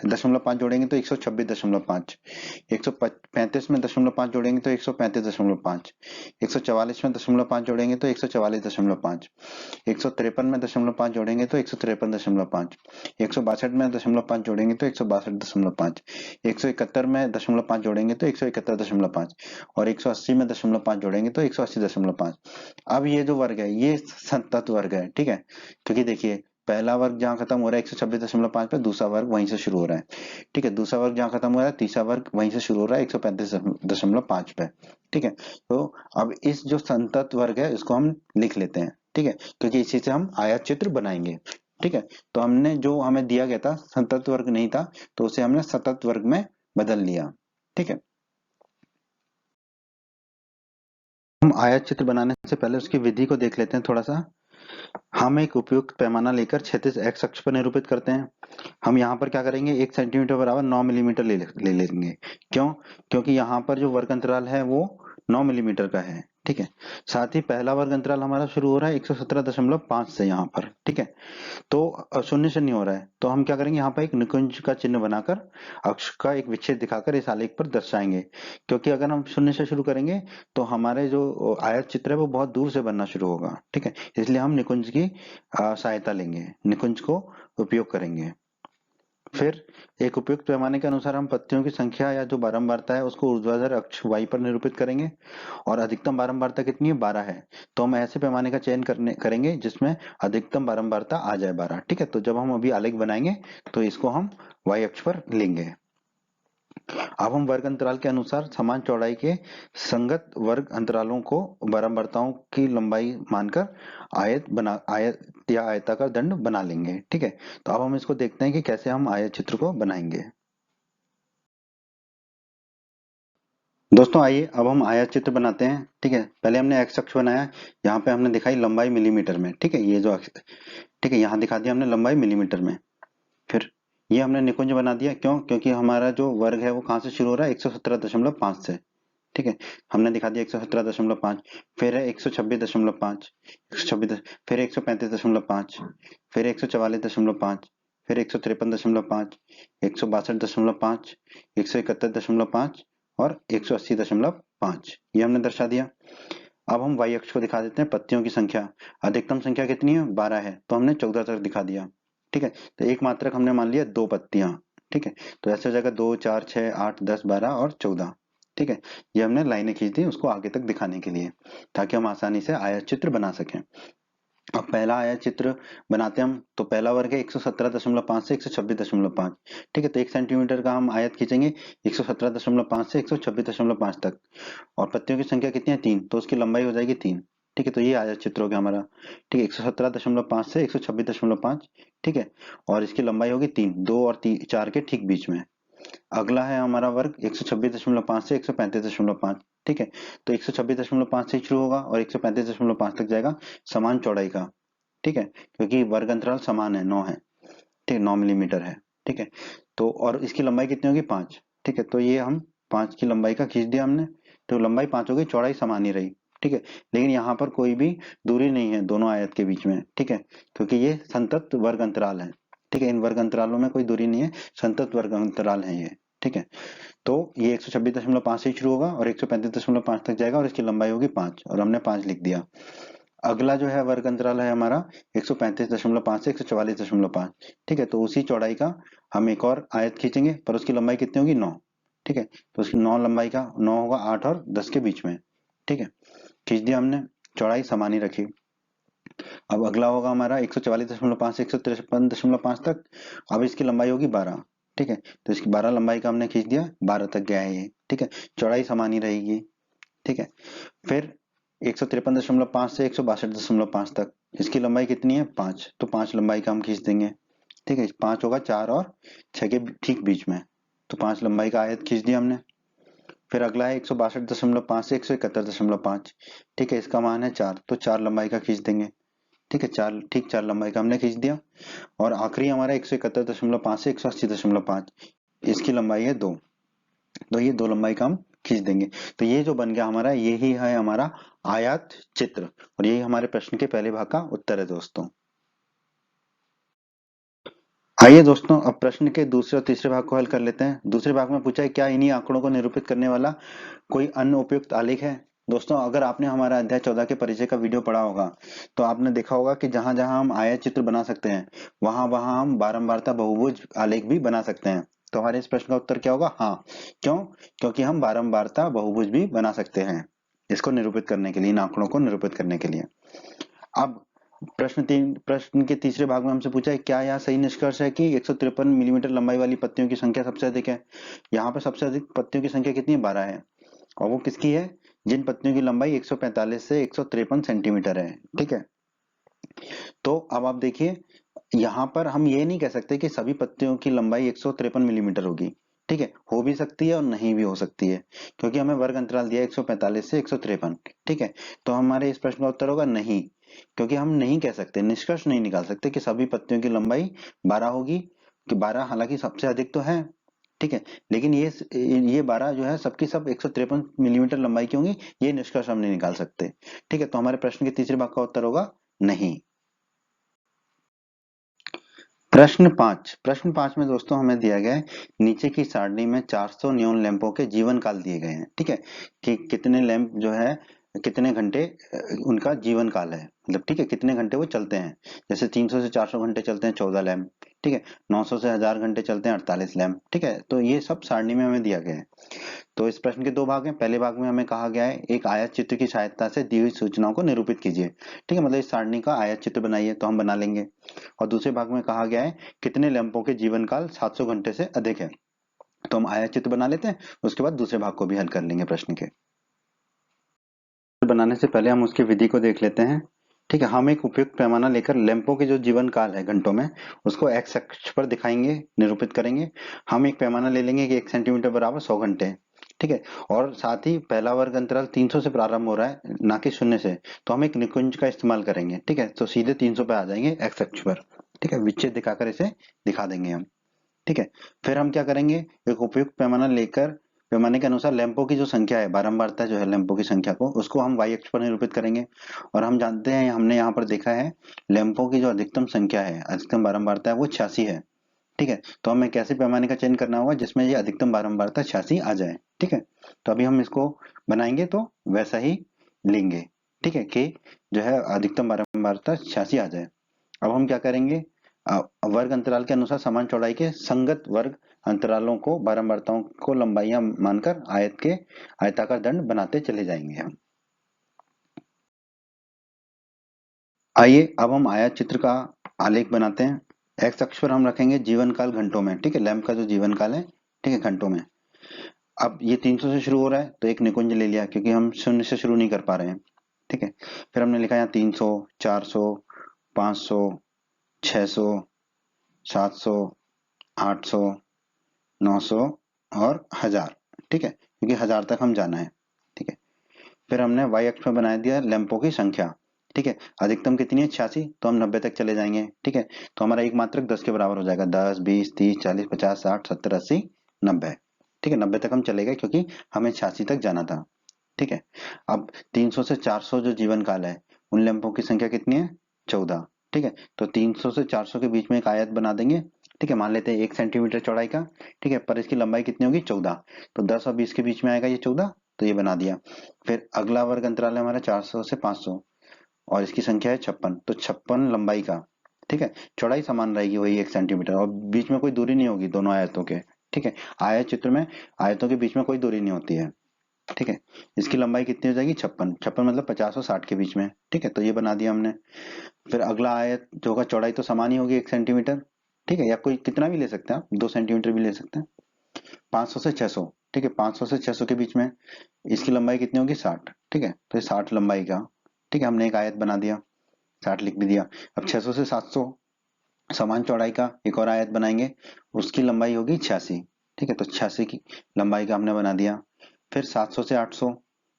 0.5 जोड़ेंगे तो 126.5। 135 में 0.5 जोड़ेंगे तो 135.5। 144 में 0.5 जोड़ेंगे तो 144.5। 153 में 0.5 जोड़ेंगे तो 153.5। 162 में 0.5 जोड़ेंगे तो 162.5। 171 में 0.5 जोड़ेंगे तो 171.5 और 180 में 0.5 जोड़ेंगे तो 180.5। अब ये जो वर्ग है ये संतत वर्ग है, ठीक है, क्योंकि देखिए पहला वर्ग जहां खत्म हो रहा है 126.5 पे, दूसरा वर्ग वहीं से शुरू हो रहा है, ठीक है, दूसरा वर्ग जहां खत्म हो रहा है तीसरा वर्ग वहीं से शुरू हो रहा है 135.5 पे, ठीक है। तो अब इस जो संतत वर्ग है इसको हम लिख लेते हैं, ठीक है, क्योंकि इसी से हम आयत चित्र बनाएंगे, ठीक है। तो हमने जो हमें दिया गया था संतत वर्ग नहीं था तो उसे हमने सतत वर्ग में बदल लिया, ठीक है। हम आयत चित्र बनाने से पहले उसकी विधि को देख लेते हैं थोड़ा सा। हम एक उपयुक्त पैमाना लेकर क्षैतिज एक्स अक्ष पर निरूपित करते हैं। हम यहाँ पर क्या करेंगे 1 सेंटीमीटर बराबर 9 मिलीमीटर ले लेंगे। क्यों? क्योंकि यहाँ पर जो वर्ग अंतराल है वो 9 मिलीमीटर का है, ठीक है। साथ ही पहला वर्ग अंतराल हमारा शुरू हो रहा है 117.5 से यहाँ पर, ठीक है। तो शून्य से नहीं हो रहा है तो हम क्या करेंगे यहाँ पर एक निकुंज का चिन्ह बनाकर अक्ष का एक विच्छेद दिखाकर इस आलेख पर दर्शाएंगे, क्योंकि अगर हम शून्य से शुरू करेंगे तो हमारे जो आयत चित्र है वो बहुत दूर से बनना शुरू होगा, ठीक है। इसलिए हम निकुंज की सहायता लेंगे, निकुंज को उपयोग करेंगे। फिर एक उपयुक्त पैमाने के अनुसार हम पत्तियों की संख्या या जो बारंबारता है उसको ऊर्ध्वाधर अक्ष y पर निरूपित करेंगे और अधिकतम बारंबारता कितनी है 12 है, तो हम ऐसे पैमाने का चयन करेंगे जिसमें अधिकतम बारंबारता आ जाए 12, ठीक है। तो जब हम अभी आलेख बनाएंगे तो इसको हम y अक्ष पर लेंगे। अब हम वर्ग अंतराल के अनुसार समान चौड़ाई के संगत वर्ग अंतरालों को बारंबारताओं की लंबाई मानकर आयत या आयताकार दंड बना लेंगे, ठीक है। तो अब हम इसको देखते हैं कि कैसे हम आयत चित्र को बनाएंगे। दोस्तों आइए अब हम आयत चित्र बनाते हैं, ठीक है। पहले हमने एक्स अक्ष बनाया, यहाँ पे हमने दिखाई लंबाई मिलीमीटर में, ठीक है, ये जो अक्ष, ठीक है, यहाँ दिखा दिया हमने लंबाई मिलीमीटर में। फिर ये हमने निकुंज बना दिया, क्यों? क्योंकि हमारा जो वर्ग है वो कहाँ से शुरू हो रहा है 117.5 से, ठीक है, हमने दिखा दिया 117.5। फिर है 126.5, 126, फिर 135.5, फिर 144.5, फिर 153.5, 162.5, 171.5 और 180.5, ये हमने दर्शा दिया। अब हम y अक्ष को दिखा देते हैं पत्तियों की संख्या। अधिकतम संख्या कितनी है 12 है तो हमने 14 तक दिखा दिया, ठीक है। तो एक मात्रक हमने मान लिया 2 पत्तियां, ठीक है। तो ऐसे हो जाएगा 2 4 6 8 10 12 और 14, ठीक है। ये हमने लाइनें खींच दी उसको आगे तक दिखाने के लिए ताकि हम आसानी से आयत चित्र बना सकें। अब पहला आयत चित्र बनाते हैं हम, तो पहला वर्ग है 117.5 से 126.5, ठीक है। तो 1 सेंटीमीटर का हम आयत खींचेंगे 117.5 से 126.5 तक और पत्तियों की संख्या कितनी है 3, तो उसकी लंबाई हो जाएगी 3, ठीक है। तो ये आयत चित्र हो गया हमारा, ठीक है, 117.5 से 126.5, ठीक है, और इसकी लंबाई होगी 3, 2 और 4 के ठीक बीच में। अगला है हमारा वर्ग 126.5 से 135.5, ठीक है। तो 126.5 से शुरू होगा और 135.5 तक जाएगा, समान चौड़ाई का, ठीक है, क्योंकि वर्ग अंतराल समान है 9 है, ठीक है, 9 मिलीमीटर है, ठीक है। तो और इसकी लंबाई कितनी होगी 5, ठीक है। तो ये हम 5 की लंबाई का खींच दिया हमने, तो लंबाई 5 हो गई, चौड़ाई समान ही रही, ठीक है। लेकिन यहाँ पर कोई भी दूरी नहीं है दोनों आयत के बीच में, ठीक है, क्योंकि ये संतत वर्ग अंतराल है, ठीक है। इन वर्ग अंतरालों में कोई दूरी नहीं है, संतत वर्ग अंतराल है ये, ठीक है। तो ये 126.5 से शुरू होगा और 135.5 तक जाएगा और इसकी लंबाई होगी 5 और हमने 5 लिख दिया। अगला जो है वर्ग अंतराल है हमारा 135.5 से 144.5, ठीक है। तो उसी चौड़ाई का हम एक और आयत खींचेंगे पर उसकी लंबाई कितनी होगी 9, ठीक है। तो उसकी 9 लंबाई का 9 होगा 8 और 10 के बीच में, ठीक है, खींच दिया हमने, चौड़ाई समान ही रखी। अब अगला होगा हमारा 144.5 से 153.5 तक, अब इसकी लंबाई होगी 12, ठीक है। तो इसकी 12 लंबाई का हमने खींच दिया, 12 तक गया है ये, ठीक है, चौड़ाई समान ही रहेगी, ठीक है। फिर 153.5 से 162.5 तक, इसकी लंबाई कितनी है 5, तो 5 लंबाई का हम खींच देंगे, ठीक है। 5 होगा 4 और 6 के ठीक बीच में, तो 5 लंबाई का आयत खींच दिया हमने। फिर अगला है 162.5 से 171.5, ठीक है, इसका मान है 4, तो 4 लंबाई का खींच देंगे, ठीक है, ठीक 4 लंबाई का हमने खींच दिया। और आखिरी हमारा 171.5 से 180.5, इसकी लंबाई है 2। तो ये 2 लंबाई का हम खींच देंगे। तो ये जो बन गया हमारा, यही है हमारा आयत चित्र, और यही हमारे प्रश्न के पहले भाग का उत्तर है दोस्तों। आइए दोस्तों, अब प्रश्न के दूसरे और तीसरे भाग को हल कर लेते हैं। दूसरे भाग में पूछा है, क्या इन्हीं आंकड़ों को निरूपित करने वाला कोई अन्य उपयुक्त आलेख है? दोस्तों, अगर आपने हमारा अध्याय 14 के परिचय का वीडियो पढ़ा होगा, तो आपने देखा होगा कि जहां जहां हम आयत चित्र बना सकते हैं, वहां वहां हम बारंबारता बहुभुज आलेख भी बना सकते हैं। तो हमारे इस प्रश्न का उत्तर क्या होगा? हाँ। क्यों? क्योंकि हम बारंबारता बहुभुज भी बना सकते हैं, इसको निरूपित करने के लिए, इन आंकड़ों को निरूपित करने के लिए। अब प्रश्न के तीसरे भाग में हमसे पूछा है, क्या यह सही निष्कर्ष है कि 153 मिलीमीटर लंबाई वाली पत्तियों की संख्या सबसे अधिक है? यहाँ पर सबसे अधिक पत्तियों की संख्या कितनी है? 12 है। और वो किसकी है? जिन पत्तियों की लंबाई 145 से 153 सेंटीमीटर है। ठीक है, तो अब आप देखिए, यहाँ पर हम ये नहीं कह सकते कि सभी पत्तियों की लंबाई 153 मिलीमीटर होगी। ठीक है, हो भी सकती है और नहीं भी हो सकती है, क्योंकि हमें वर्ग अंतराल दिया है 145 से 153। ठीक है, तो हमारे इस प्रश्न का उत्तर होगा नहीं, क्योंकि हम नहीं कह सकते, निष्कर्ष नहीं निकाल सकते कि सभी पत्तियों की लंबाई 12 होगी, कि 12 हालांकि सबसे अधिक तो है। ठीक है, लेकिन ये 12 जो है सबकी सब 153 मिलीमीटर लंबाई की होंगी, ये निष्कर्ष हम नहीं निकाल सकते। ठीक है, तो हमारे प्रश्न के तीसरे भाग का उत्तर होगा नहीं। प्रश्न 5 में दोस्तों हमें दिया गया है, नीचे की सारणी में 400 नियॉन लैंपों के जीवन काल दिए गए हैं। ठीक है, कि कितने लैंप जो है, कितने घंटे उनका जीवन काल है, मतलब ठीक है कितने घंटे वो चलते हैं। जैसे 300 से 400 घंटे चलते हैं 14 लैंप। ठीक है, 900 से 1000 घंटे चलते हैं 48 लैंप। ठीक है, तो ये सब सारणी में हमें दिया गया है। तो इस प्रश्न के दो भाग हैं। पहले भाग में हमें कहा गया है, एक आयत चित्र की सहायता से दी हुई सूचनाओं को निरूपित कीजिए। ठीक है, मतलब इस सारणी का आयत चित्र बनाइए, तो हम बना लेंगे। और दूसरे भाग में कहा गया है, कितने लैंपों के जीवन काल 700 घंटे से अधिक है। तो हम आयत चित्र बना लेते हैं, उसके बाद दूसरे भाग को भी हल कर लेंगे प्रश्न के। बनाने से पहले हम उसकी विधि को देख लेते हैं। ठीक है, हम एक उपयुक्त पैमाना लेकर लैंपों के जो जीवन काल है घंटों में, उसको एक्स अक्ष पर दिखाएंगे, निरूपित करेंगे। हम एक पैमाना ले लेंगे कि 1 सेंटीमीटर बराबर 100 घंटे। ठीक है, और साथ ही पहला वर्ग अंतराल 300 से प्रारंभ हो रहा है, ना कि 0 से, तो हम एक निकुंज का इस्तेमाल करेंगे। ठीक है, तो सीधे 300 पे आ जाएंगे एक्स अक्ष पर। ठीक है, विच्छेद दिखाकर इसे दिखा देंगे हम। ठीक है, फिर हम क्या करेंगे, एक उपयुक्त पैमाना लेकर पैमाने के अनुसार लैंपों की जो संख्या है, बारंबारता जो है लैंपों की संख्या को, उसको हम वाई अक्ष पर निरूपित करेंगे। और हम जानते हैं, हमने यहाँ पर देखा है, लैंपों की जो अधिकतम संख्या है, अधिकतम बारंबारता है, वो 86 है। ठीक है, तो हमें कैसे पैमाने का चयन करना होगा जिसमें ये अधिकतम बारंबारता 86 आ जाए। ठीक है, तो अभी हम इसको बनाएंगे तो वैसा ही लेंगे। ठीक है, कि जो है अधिकतम बारंबारता 86 आ जाए। अब हम क्या करेंगे, वर्ग अंतराल के अनुसार समान चौड़ाई के संगत वर्ग अंतरालों को, बारंबारताओं को लंबाइयां मानकर आयताकार दंड बनाते चले जाएंगे हम। आइए अब हम आयत चित्र का आलेख बनाते हैं। एक्स अक्ष पर हम रखेंगे जीवन काल घंटों में। ठीक है, लैंप का जो जीवन काल है, ठीक है, घंटों में। अब ये 300 से शुरू हो रहा है, तो एक निकुंज ले लिया, क्योंकि हम 0 से शुरू नहीं कर पा रहे हैं। ठीक है, फिर हमने लिखा यहाँ 300, 400, 500, 600, 700, 800, 900 और 1000। ठीक है, क्योंकि 1000 तक हम जाना है। ठीक है, फिर हमने वाई अक्ष में बना दिया लैंपों की संख्या। ठीक है, अधिकतम कितनी है? 86, तो हम 90 तक चले जाएंगे। ठीक है, तो हमारा एक मात्रक 10 के बराबर हो जाएगा। 10, 20, 30, 40, 50, 60, 70, 80, 90। ठीक है, 90 तक हम चले गए, क्योंकि हमें 86 तक जाना था। ठीक है, अब 300 से 400 जो जीवन काल है, उन लैंपों की संख्या कितनी है? 14। ठीक है, तो 300 से 400 के बीच में एक आयत बना देंगे। ठीक है, मान लेते हैं 1 सेंटीमीटर चौड़ाई का। ठीक है, पर इसकी लंबाई कितनी होगी? 14। तो 10 और 20 के बीच में आएगा ये 14, तो ये बना दिया। फिर अगला वर्ग अंतराल है हमारा 400 से 500, और इसकी संख्या है 56, तो 56 लंबाई का। ठीक है, चौड़ाई समान रहेगी वही 1 सेंटीमीटर, और बीच में कोई दूरी नहीं होगी दोनों आयतों के। ठीक है, आयत चित्र में आयतों के बीच में कोई दूरी नहीं होती है। ठीक है, इसकी लंबाई कितनी हो जाएगी? 56। 56 मतलब 50 और 60 के बीच में। ठीक है, तो ये बना दिया हमने। फिर अगला आयत जो होगा, चौड़ाई तो समान ही होगी 1 सेंटीमीटर। ठीक है, या कोई कितना भी ले सकते हैं आप, 2 सेंटीमीटर भी ले सकते हैं। 500 से 600। ठीक है, 500 से 600 के बीच में इसकी लंबाई कितनी होगी? 60। ठीक है, तो ये 60 लंबाई का। ठीक है, हमने एक आयत बना दिया, 60 लिख भी दिया। अब 600 से 700 समान चौड़ाई का एक और आयत बनाएंगे, उसकी लंबाई होगी 86। ठीक है, तो 86 की लंबाई का हमने बना दिया। फिर 700 से 800,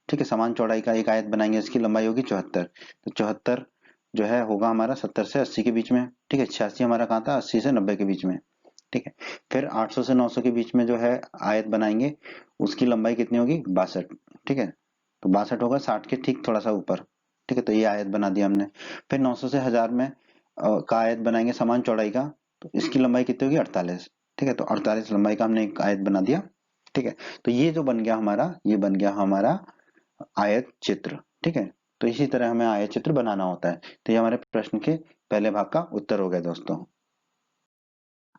ठीक है, समान चौड़ाई का एक आयत बनाएंगे, इसकी लंबाई होगी 74। तो 74 जो है होगा हमारा 70 से 80 के बीच में, ठीक है। 86 हमारा कहाँ था, 80 से 90 के बीच में, ठीक है। फिर 800 से 900 के बीच में जो है आयत बनाएंगे, उसकी लंबाई कितनी होगी, 62, ठीक है। तो 62 होगा 60 के ठीक थोड़ा सा ऊपर, ठीक है। तो ये आयत बना दिया हमने। फिर 900 से 1000 में का आयत बनाएंगे समान चौड़ाई का, तो इसकी लंबाई कितनी होगी, 48, ठीक है। तो 48 लंबाई का हमने एक आयत बना दिया, ठीक है। तो ये जो बन गया हमारा, ये बन गया हमारा आयत चित्र, ठीक है। तो इसी तरह हमें आयत चित्र बनाना होता है। तो ये हमारे प्रश्न के पहले भाग का उत्तर हो गया दोस्तों।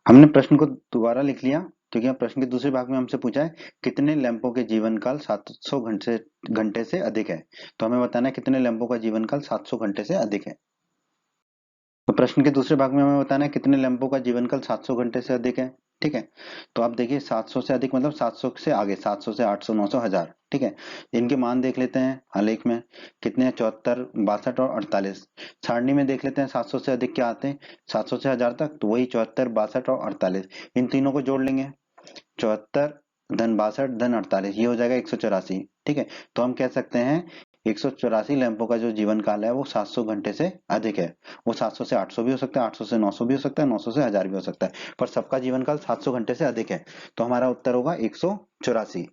हमने प्रश्न को दोबारा लिख लिया क्योंकि हम प्रश्न के दूसरे भाग में हमसे पूछा है कितने लैंपों के जीवन काल 700 घंटे से अधिक है। तो हमें बताना है कितने लैंपों का जीवन काल 700 घंटे से अधिक है। तो प्रश्न के दूसरे भाग में हमें बताना है कितने लैंपों का जीवन काल 700 घंटे से अधिक है, ठीक है। तो आप देखिए 700 से अधिक मतलब 700 से आगे, 700 से 800 900 1000, ठीक है। इनके मान देख लेते हैं आलेख में, कितने हैं, 74 62 और 48। सारणी में देख लेते हैं 700 से अधिक क्या आते हैं, 700 से 1000 तक, तो वही 74 62 और 48। इन तीनों को जोड़ लेंगे, 74 धन 62 धन 48, ये हो जाएगा 184, ठीक है। तो हम कह सकते हैं 184 लैंपों का जो जीवन काल है वो 700 घंटे से अधिक है। वो 700 से 800 भी हो सकता है, 800 से 900 भी हो सकता है, 900 से 1000 भी हो सकता है, पर सबका जीवन काल 700 घंटे से अधिक है। तो हमारा उत्तर होगा 184।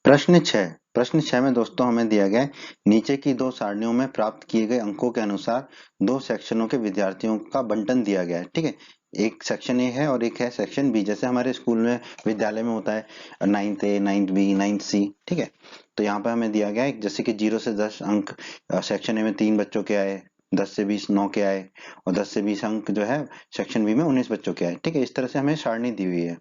प्रश्न 6 में दोस्तों हमें दिया गया है नीचे की दो सारणियों में प्राप्त किए गए अंकों के अनुसार दो सेक्शनों के विद्यार्थियों का बंटन दिया गया है, ठीक है। एक सेक्शन ए है और एक है सेक्शन बी, जैसे हमारे स्कूल में विद्यालय में होता है 9th ए 9th बी 9th सी, ठीक है। तो यहाँ पे हमें दिया गया है जैसे कि 0 से 10 अंक सेक्शन ए में 3 बच्चों के आए, 10 से 20 9 के आए, और 10 से 20 अंक जो है सेक्शन बी में 19 बच्चों के आए, ठीक है। इस तरह से हमें सारणी दी हुई है।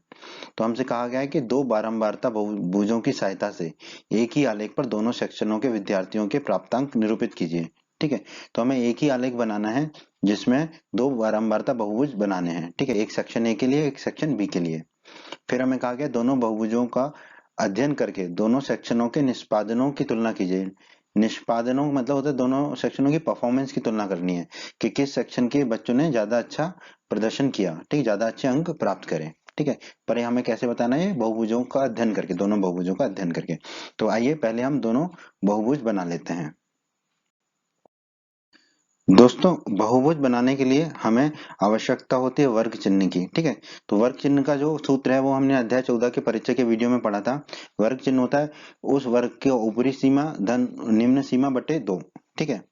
तो हमसे कहा गया है कि दो बारंबारता बहुभुजों की सहायता से एक ही आलेख पर दोनों सेक्शनों के विद्यार्थियों के प्राप्तांक निरूपित कीजिए, ठीक है। तो हमें एक ही आलेख बनाना है जिसमें दो बारंबारता बहुभुज बनाने हैं, ठीक है। एक सेक्शन ए के लिए, एक सेक्शन बी के लिए। फिर हमें कहा गया दोनों बहुभुजों का अध्ययन करके दोनों सेक्शनों के निष्पादनों की तुलना कीजिए। निष्पादनों मतलब होता है दोनों सेक्शनों की परफॉर्मेंस की तुलना करनी है कि किस सेक्शन के बच्चों ने ज्यादा अच्छा प्रदर्शन किया, ठीक, ज्यादा अच्छे अंक प्राप्त करें, ठीक है। पर ये हमें कैसे बताना है, बहुभुजों का अध्ययन करके, दोनों बहुभुजों का अध्ययन करके। तो आइए पहले हम दोनों बहुभुज बना लेते हैं। दोस्तों बहुभुज बनाने के लिए हमें आवश्यकता होती है वर्ग चिन्ह की, ठीक है। तो वर्ग चिन्ह का जो सूत्र है वो हमने अध्याय 14 के परिचय के वीडियो में पढ़ा था। वर्ग चिन्ह होता है उस वर्ग के ऊपरी सीमा धन निम्न सीमा बटे 2, ठीक है।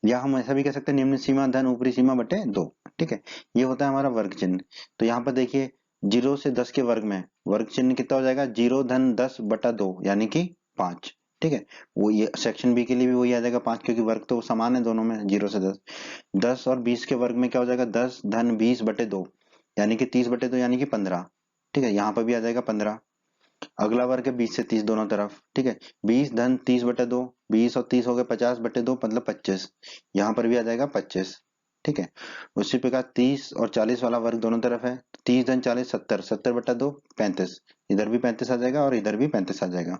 या हम ऐसा भी कह सकते हैं निम्न सीमा धन ऊपरी सीमा बटे 2, ठीक है। ये होता है हमारा वर्ग चिन्ह। तो यहाँ पर देखिए 0 से 10 के वर्ग में वर्ग चिन्ह कितना हो जाएगा, 0 धन 10 बटा 2 यानी कि 5, ठीक है। वो ये सेक्शन बी के लिए भी वही आ जाएगा 5, क्योंकि वर्ग तो समान है दोनों में 0 से 10। 10 और 20 के वर्ग में क्या हो जाएगा, 10 धन 20 बटे 2 यानी कि 30 बटे 2 यानी कि 15, ठीक है। यहाँ पर भी आ जाएगा 15। अगला वर्ग है 20 से 30 दोनों तरफ, ठीक है। 20 धन 30 बटे 2, 20 और 30 हो गए 50 बटे 2 मतलब 25, यहाँ पर भी आ जाएगा 25, ठीक है। उसी प्रकार 30 और 40 वाला वर्ग दोनों तरफ है, 30 धन 40 70, 70 बटा 2 35, इधर भी 35 आ जाएगा और इधर भी 35 आ जाएगा।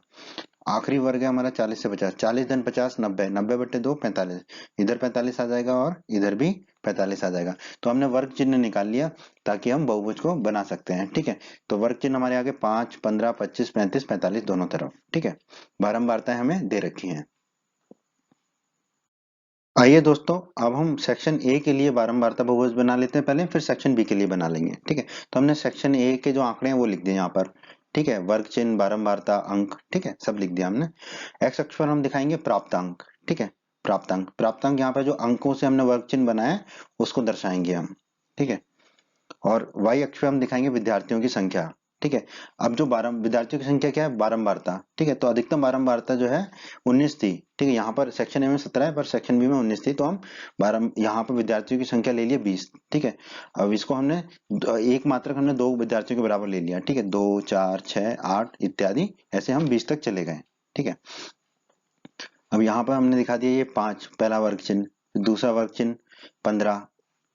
आखिरी वर्ग है हमारा 40 से 50, 40 धन 50 90, 90 बटे 2 45, इधर 45 आ जाएगा और इधर भी 45 आ जाएगा। तो हमने वर्ग चिन्ह निकाल लिया ताकि हम बहुभुज को बना सकते हैं, ठीक है। तो वर्ग चिन्ह हमारे आगे 5 15 25 35 45 दोनों तरफ, ठीक है। बारंबारताएं हमें दे रखी हैं। आइए दोस्तों अब हम सेक्शन ए के लिए बारंबारता बहुभुज बना लेते हैं पहले, फिर सेक्शन बी के लिए बना लेंगे, ठीक है। तो हमने सेक्शन ए के जो आंकड़े हैं वो लिख दिए यहाँ पर, ठीक है। वर्ग चिन्ह बारंबारता अंक, ठीक है, सब लिख दिया हमने। एक्स अक्ष पर हम दिखाएंगे प्राप्तांक, ठीक है। प्राप्तांक यहाँ पर जो अंकों से हमने वर्ग चिन्ह बनाया है उसको दर्शाएंगे हम, ठीक है। और वाई अक्ष पे हम दिखाएंगे विद्यार्थियों की संख्या, ठीक है। अब जो बारह विद्यार्थियों की संख्या क्या है, बारंबारता, ठीक है। तो अधिकतम बारंबारता जो है 19 थी, ठीक है। यहाँ पर सेक्शन ए में 17 है पर सेक्शन बी में 19 थी, तो हम यहाँ पर विद्यार्थियों की संख्या ले लिए 20, ठीक है। अब इसको हमने एक मात्रक हमने दो विद्यार्थियों के बराबर ले लिया, ठीक है। 2 4 6 8 इत्यादि ऐसे हम 20 तक चले गए, ठीक है। अब यहाँ पर हमने दिखा दिया ये 5 पहला वर्ग चिन्ह, दूसरा वर्ग चिन्ह 15,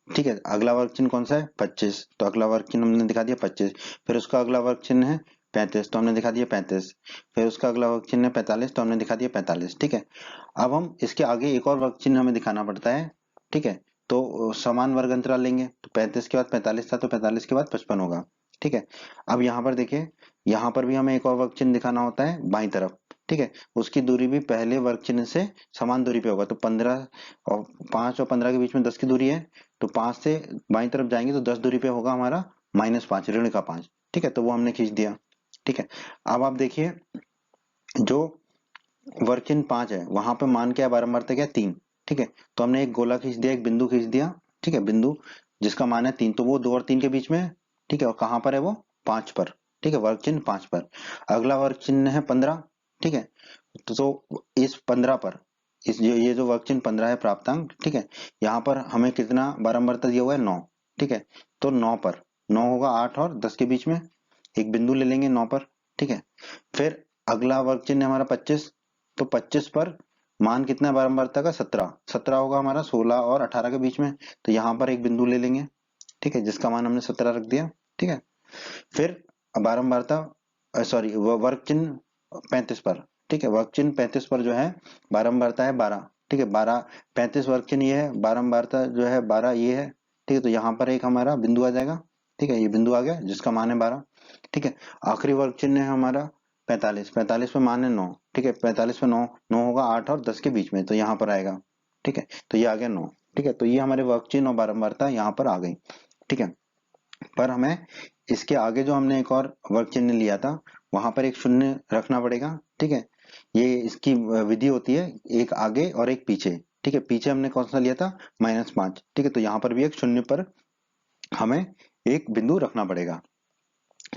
ठीक है। अगला वर्ग चिन्ह कौन सा है, 25, तो अगला वर्ग चिन्ह हमने दिखा दिया 25। फिर उसका अगला वर्ग चिन्ह है 35, तो हमने दिखा दिया 35। फिर उसका अगला वर्ग चिन्ह है 45, तो हमने दिखा दिया 45, ठीक है। अब हम इसके आगे एक और वर्ग चिन्ह हमें दिखाना पड़ता है, ठीक है। तो समान वर्ग अंतराल लेंगे, तो 35 के बाद 45 था तो 45 के बाद 55 होगा, ठीक है। अब यहाँ पर देखिए यहाँ पर भी हमें एक और वर्ग चिन्ह दिखाना होता है बाई तरफ, ठीक है, उसकी दूरी भी पहले वर्ग चिन्ह से समान दूरी पे होगा। तो 15 और 5 और 15 के बीच में 10 की दूरी है, तो 5 से बाईं तरफ जाएंगे तो 10 दूरी पे होगा हमारा -5, ऋण का 5। ठीक है, तो वो हमने खींच दिया। ठीक है, अब आप देखिए जो वर्ग चिन्ह 5 है वहां पे मान क्या है, बारंबारता क्या है, 3। ठीक है, तो हमने एक गोला खींच दिया, एक बिंदु खींच दिया। ठीक है, बिंदु जिसका मान है 3, तो वो 2 और 3 के बीच में है। ठीक है, और कहां पर है वो, 5 पर। ठीक है, वर्ग चिन्ह 5 पर। अगला वर्ग चिन्ह है 15। ठीक है, तो इस 15 पर, इस ये जो वर्ग चिन्ह 15 है प्राप्तांक, ठीक है, यहाँ पर हमें कितना बारंबारता दिया हुआ है, 9। ठीक है, तो 9 पर, 9 होगा 8 और 10 के बीच में, एक बिंदु ले लेंगे 9 पर। ठीक है, फिर अगला वर्ग चिन्ह है हमारा 25। तो 25 पर मान कितना है बारंबारता का, 17। 17 होगा हमारा 16 और 18 के बीच में, तो यहाँ पर एक बिंदु ले लेंगे। ठीक है, जिसका मान हमने 17 रख दिया। ठीक है, फिर बारंबारता, सॉरी, वर्ग चिन्ह 35 पर। ठीक है, वर्ग चिन्ह 35 पर जो है बारंबारता है 12। ठीक है, 12, 35 वर्ग चिन्ह ये है, बारंबारता जो है 12 ये है। ठीक है, तो यहाँ पर एक हमारा बिंदु आ जाएगा। ठीक है, ये बिंदु आ गया जिसका मान है 12। ठीक है, आखिरी वर्ग चिन्ह है हमारा 45। 45 पे मान है 9। ठीक है, 45 पे 9, 9 होगा 8 और 10 के बीच में, तो यहाँ पर आएगा। ठीक है, तो ये आ गया 9। ठीक है, तो ये हमारे वर्ग चिन्ह और बारंबारता यहाँ पर आ गई। ठीक है, पर हमें इसके आगे जो हमने एक और वर्ग चिन्ह लिया था वहां पर एक शून्य रखना पड़ेगा। ठीक है, ये इसकी विधि होती है, एक आगे और एक पीछे। ठीक है, पीछे हमने कौन सा लिया था, -5। ठीक है, तो यहाँ पर भी एक शून्य पर हमें एक बिंदु रखना पड़ेगा।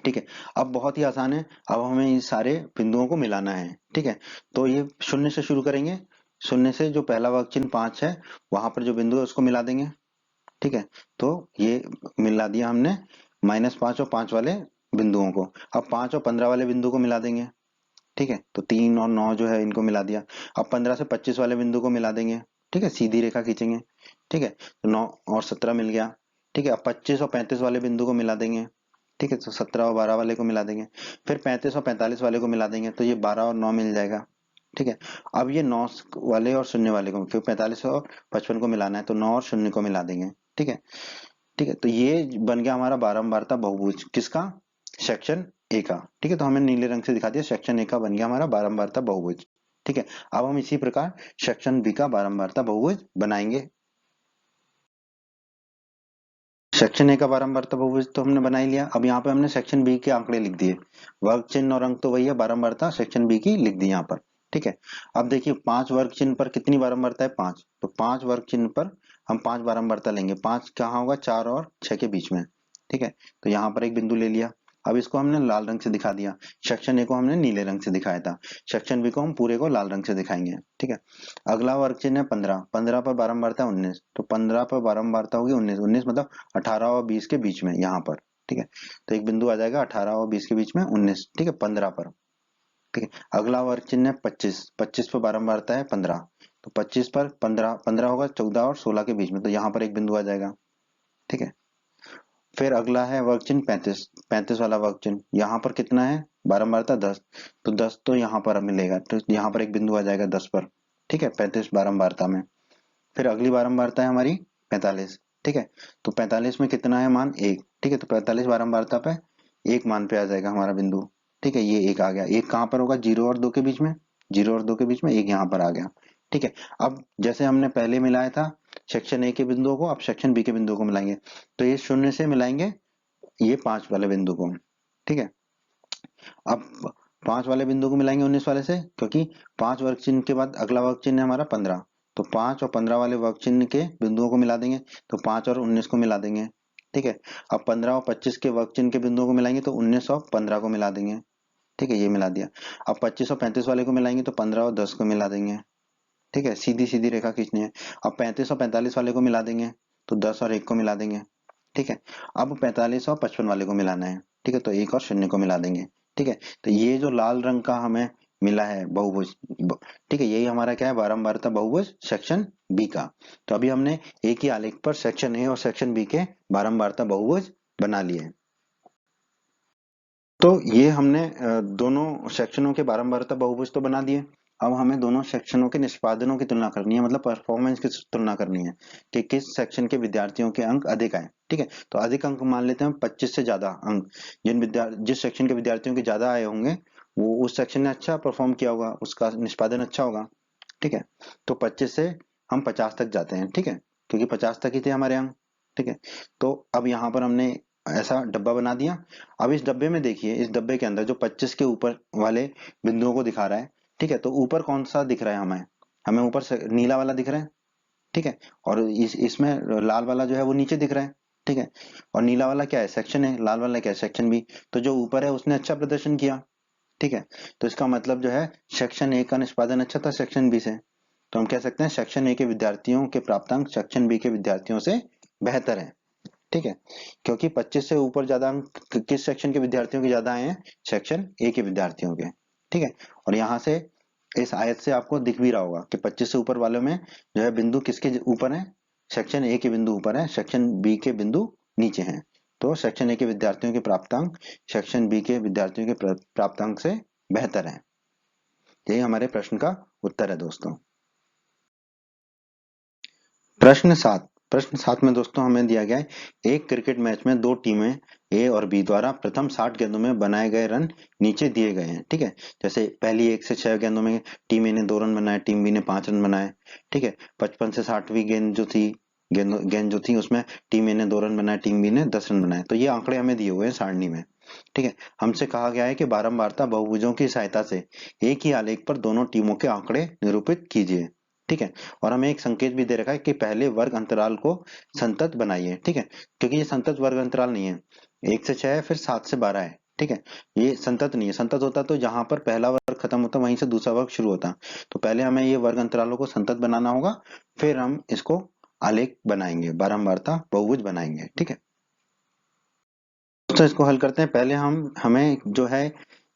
ठीक है, अब बहुत ही आसान है, अब हमें इन सारे बिंदुओं को मिलाना है। ठीक है, तो ये शून्य से शुरू करेंगे। शून्य से जो पहला वर्ग चिन्ह 5 है वहां पर जो बिंदु है उसको मिला देंगे। ठीक है, तो ये मिला दिया हमने -5 और 5 वाले बिंदुओं को। अब 5 और 15 वाले बिंदु को मिला देंगे। ठीक है, तो 3 और 9 जो है इनको मिला दिया। अब 15 से 25 वाले बिंदु को मिला देंगे। ठीक है, सीधी रेखा खींचेंगे। ठीक है, तो 9 और 17 मिल गया। ठीक है, अब 25 और 35 वाले बिंदु को मिला देंगे। ठीक है, तो 17 और 12 वाले को मिला देंगे। फिर 35 और 45 वाले को मिला देंगे, तो ये 12 और 9 मिल जाएगा। ठीक है, अब ये 9 वाले और शून्य वाले को, क्योंकि 45 और 55 को मिलाना है, तो 9 और शून्य को मिला देंगे। ठीक है, ठीक है, तो ये बन गया हमारा बारंबारता बहुभुज, किसका, सेक्शन ए का। ठीक है, तो हमें नीले रंग से दिखा दिया, सेक्शन ए का बन गया हमारा बारंबारता बहुभुज। ठीक है, अब हम इसी प्रकार सेक्शन बी का बारंबारता बहुभुज बनाएंगे। सेक्शन ए का बारंबारता बहुभुज तो हमने बना ही लिया। अब यहाँ पे हमने सेक्शन बी के आंकड़े लिख दिए, वर्ग चिन्ह और अंक तो वही है, बारंबारता सेक्शन बी की लिख दी यहाँ पर। ठीक है, अब देखिए 5 वर्ग चिन्ह पर कितनी बारंबारता है, 5। तो 5 वर्ग चिन्ह पर हम 5 बारंबारता लेंगे। 5 कहाँ होगा, 4 और 6 के बीच में। ठीक है, तो यहाँ पर एक बिंदु ले लिया। अब इसको हमने लाल रंग से दिखा दिया, सेक्शन ए को हमने नीले रंग से दिखाया था, सेक्शन बी को हम पूरे को लाल रंग से दिखाएंगे। ठीक है, अगला वर्ग चिन्ह है 15। 15 पर बारंबारता 19, तो 15 पर बारंबारता होगी 19। 19 मतलब 18 और 20 के बीच में यहाँ पर। ठीक है, तो एक बिंदु आ जाएगा 18 और 20 के बीच में, 19। ठीक है, 15 पर। ठीक है, अगला वर्ग चिन्ह है 25। 25 पर बारंबारता है 15, तो 25 पर 15, 15 होगा 14 और 16 के बीच में, तो यहाँ पर एक बिंदु आ जाएगा। ठीक है, फिर अगला है वर्ग चिन्ह 35। 35 वाला वर्ग चिन्ह, यहाँ पर कितना है बारंबारता 10, तो 10 तो यहाँ पर मिलेगा, तो यहाँ पर एक बिंदु आ जाएगा 10 पर। ठीक है, 35 बारंबारता में। फिर अगली बारंबारता है हमारी 45। ठीक है, तो 45 में कितना है मान, 1। ठीक है, तो 45 बारंबारता पे एक मान पे आ जाएगा हमारा बिंदु। ठीक है, ये एक आ गया। एक कहाँ पर होगा, 0 और 2 के बीच में, 0 और 2 के बीच में एक यहाँ पर आ गया। ठीक है, अब जैसे हमने पहले मिलाया था सेक्शन ए के बिंदुओं को, अब सेक्शन बी के बिंदुओं को मिलाएंगे। तो ये शून्य से मिलाएंगे ये 5 वाले बिंदु को। ठीक है, अब 5 वाले बिंदु को मिलाएंगे 19 वाले से, क्योंकि 5 वर्ग चिन्ह के बाद अगला वर्ग चिन्ह है हमारा 15। तो 5 और 15 वाले वर्ग चिन्ह के बिंदुओं को मिला देंगे, तो 5 और 19 को मिला देंगे। ठीक है, अब 15 और 25 के वर्ग चिन्ह के बिंदुओं को मिलाएंगे, तो 19 और 15 को मिला देंगे। ठीक है, ये मिला दिया। अब 25 और 35 वाले को मिलाएंगे, तो 15 और 10 को मिला देंगे। ठीक है, सीधी सीधी रेखा खींचनी है। अब 35 और 45 वाले को मिला देंगे, तो 10 और 1 को मिला देंगे। ठीक है, अब 45 और 55 वाले को मिलाना है। ठीक है, तो 1 और 0 को मिला देंगे। ठीक है, तो ये जो लाल रंग का हमें मिला है बहुभुज, ठीक है, यही हमारा क्या है, बारंबारता बहुभुज सेक्शन बी का। तो अभी हमने एक ही आलेख पर सेक्शन ए और सेक्शन बी के बारंबारता बहुभुज बना लिए। तो ये हमने दोनों सेक्शनों के बारंबारता बहुभुज तो बना दिए। अब हमें दोनों सेक्शनों के निष्पादनों की तुलना करनी है, मतलब परफॉर्मेंस की तुलना करनी है कि किस सेक्शन के विद्यार्थियों के अंक अधिक आए। ठीक है, तो अधिक अंक मान लेते हैं 25 से ज्यादा अंक, जिस सेक्शन के विद्यार्थियों के ज्यादा आए होंगे वो उस सेक्शन ने अच्छा परफॉर्म किया होगा, उसका निष्पादन अच्छा होगा। ठीक है, तो 25 से हम 50 तक जाते हैं। ठीक है, क्योंकि 50 तक ही थे हमारे अंक। ठीक है, तो अब यहाँ पर हमने ऐसा डब्बा बना दिया। अब इस डब्बे में देखिए, इस डब्बे के अंदर जो 25 के ऊपर वाले बिंदुओं को दिखा रहा है। ठीक है, तो ऊपर कौन सा दिख रहा है हमें? हमें ऊपर से नीला वाला दिख रहा है। ठीक है, और इसमें लाल वाला जो है वो नीचे दिख रहा है। ठीक है, और नीला वाला क्या है? सेक्शन है। लाल वाला क्या है? Section B. तो जो ऊपर है उसने अच्छा प्रदर्शन किया। ठीक है, तो इसका मतलब जो है सेक्शन ए का निष्पादन अच्छा था सेक्शन बी से। तो हम कह सकते हैं सेक्शन ए के विद्यार्थियों के प्राप्तांक सेक्शन बी के विद्यार्थियों से बेहतर है। ठीक है, क्योंकि 25 से ऊपर ज्यादा अंक किस सेक्शन के विद्यार्थियों के ज्यादा आए हैं? सेक्शन ए के विद्यार्थियों के। ठीक है, और यहाँ से इस आयत से आपको दिख भी रहा होगा कि 25 से ऊपर वालों में जो है बिंदु किसके ऊपर है? सेक्शन ए के बिंदु ऊपर है, सेक्शन बी के बिंदु नीचे हैं। तो सेक्शन ए के विद्यार्थियों के प्राप्तांक सेक्शन बी के विद्यार्थियों के प्राप्तांक से बेहतर है। यही हमारे प्रश्न का उत्तर है दोस्तों। प्रश्न 7 में दोस्तों हमें दिया गया है, एक क्रिकेट मैच में दो टीमें ए और बी द्वारा प्रथम 60 गेंदों में बनाए गए रन नीचे दिए गए हैं। ठीक है, जैसे पहली 1 से 6 गेंदों में टीम ए ने 2 रन बनाए, टीम बी ने 5 रन बनाए। ठीक है, 55 से 60वीं गेंद जो थी उसमें टीम ए ने 2 रन बनाए, टीम बी ने 10 रन बनाए। तो ये आंकड़े हमें दिए हुए हैं सारणी में। ठीक है, हमसे कहा गया है कि बारंबारता बहुभुजों की सहायता से एक ही आलेख पर दोनों टीमों के आंकड़े निरूपित कीजिए। ठीक है, और हमें एक संकेत भी दे रखा है कि पहले वर्ग अंतराल को संतत बनाइए। ठीक है, क्योंकि ये संतत वर्ग अंतराल नहीं है। 1 से 6 है, फिर 7 से 12 है। ठीक है, ये संतत नहीं है। संतत होता तो जहां पर पहला वर्ग खत्म होता वहीं से दूसरा वर्ग शुरू होता। तो पहले हमें ये वर्ग अंतरालों को संतत बनाना होगा, फिर हम इसको आलेख बनाएंगे, बारंबारता बहुभुज बनाएंगे। ठीक है, तो इसको हल करते हैं। पहले हमें जो है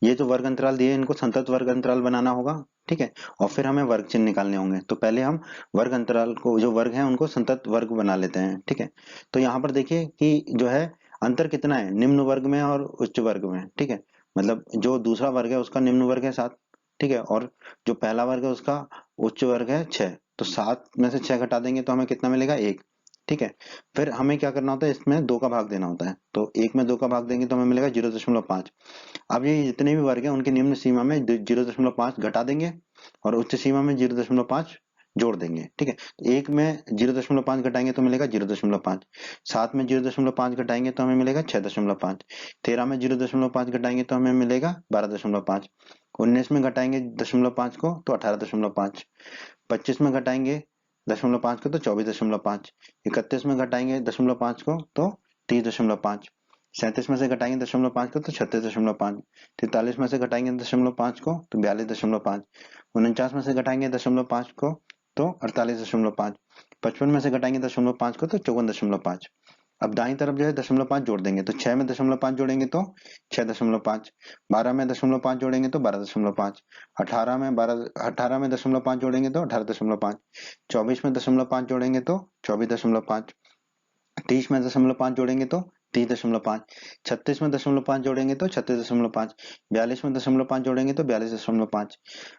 ये जो वर्ग अंतराल दिए इनको संतत वर्ग अंतराल बनाना होगा। ठीक है, और फिर हमें वर्ग चिन्ह निकालने होंगे। तो पहले हम वर्ग अंतराल को, जो वर्ग है उनको संतत वर्ग बना लेते हैं। ठीक है, तो यहाँ पर देखिए कि जो है अंतर कितना है निम्न वर्ग में और उच्च वर्ग में। ठीक है, मतलब जो दूसरा वर्ग है उसका निम्न वर्ग है 7। ठीक है, और जो पहला वर्ग है उसका उच्च वर्ग है 6। तो 7 में से 6 घटा देंगे तो हमें कितना मिलेगा? 1। ठीक है, फिर हमें क्या करना होता है? इसमें 2 का भाग देना होता है। तो 1 में 2 का भाग देंगे तो हमें मिलेगा 0.5। अब ये जितने भी वर्ग हैं उनके निम्न सीमा में 0.5 घटा देंगे और उच्च सीमा में 0.5 जोड़ देंगे। ठीक है, तो 1 में 0.5 घटाएंगे तो मिलेगा 0.5। 7 में 0.5 घटाएंगे तो हमें मिलेगा 6.5। 13 में 0.5 घटाएंगे तो हमें मिलेगा 12.5। 19 में घटाएंगे 0.5 को तो 18.5। 25 में घटाएंगे 0.5 को तो 24.5। 31 में घटाएंगे 0.5 को तो 30.5। 37 में से घटाएंगे 0.5 को तो 36.5। 43 में से घटाएंगे 0.5 को तो 42.5। 49 में से घटाएंगे 0.5 को तो 48.5। 55 में से घटाएंगे 0.5 को तो 54.5। अब दाईं तरफ जो है 0.5 जोड़ देंगे तो 6 में 0.5 जोड़ेंगे तो 6.5। 12 में 0.5 जोड़ेंगे तो 12.5। 18 में 0.5 जोड़ेंगे तो 18.5। 24 में 0.5 जोड़ेंगे तो 24.5। 30 में 0.5 जोड़ेंगे तो 30.5। 36 में 0.5 जोड़ेंगे तो 36.5। 42 में 0.5 जोड़ेंगे तो 42.5।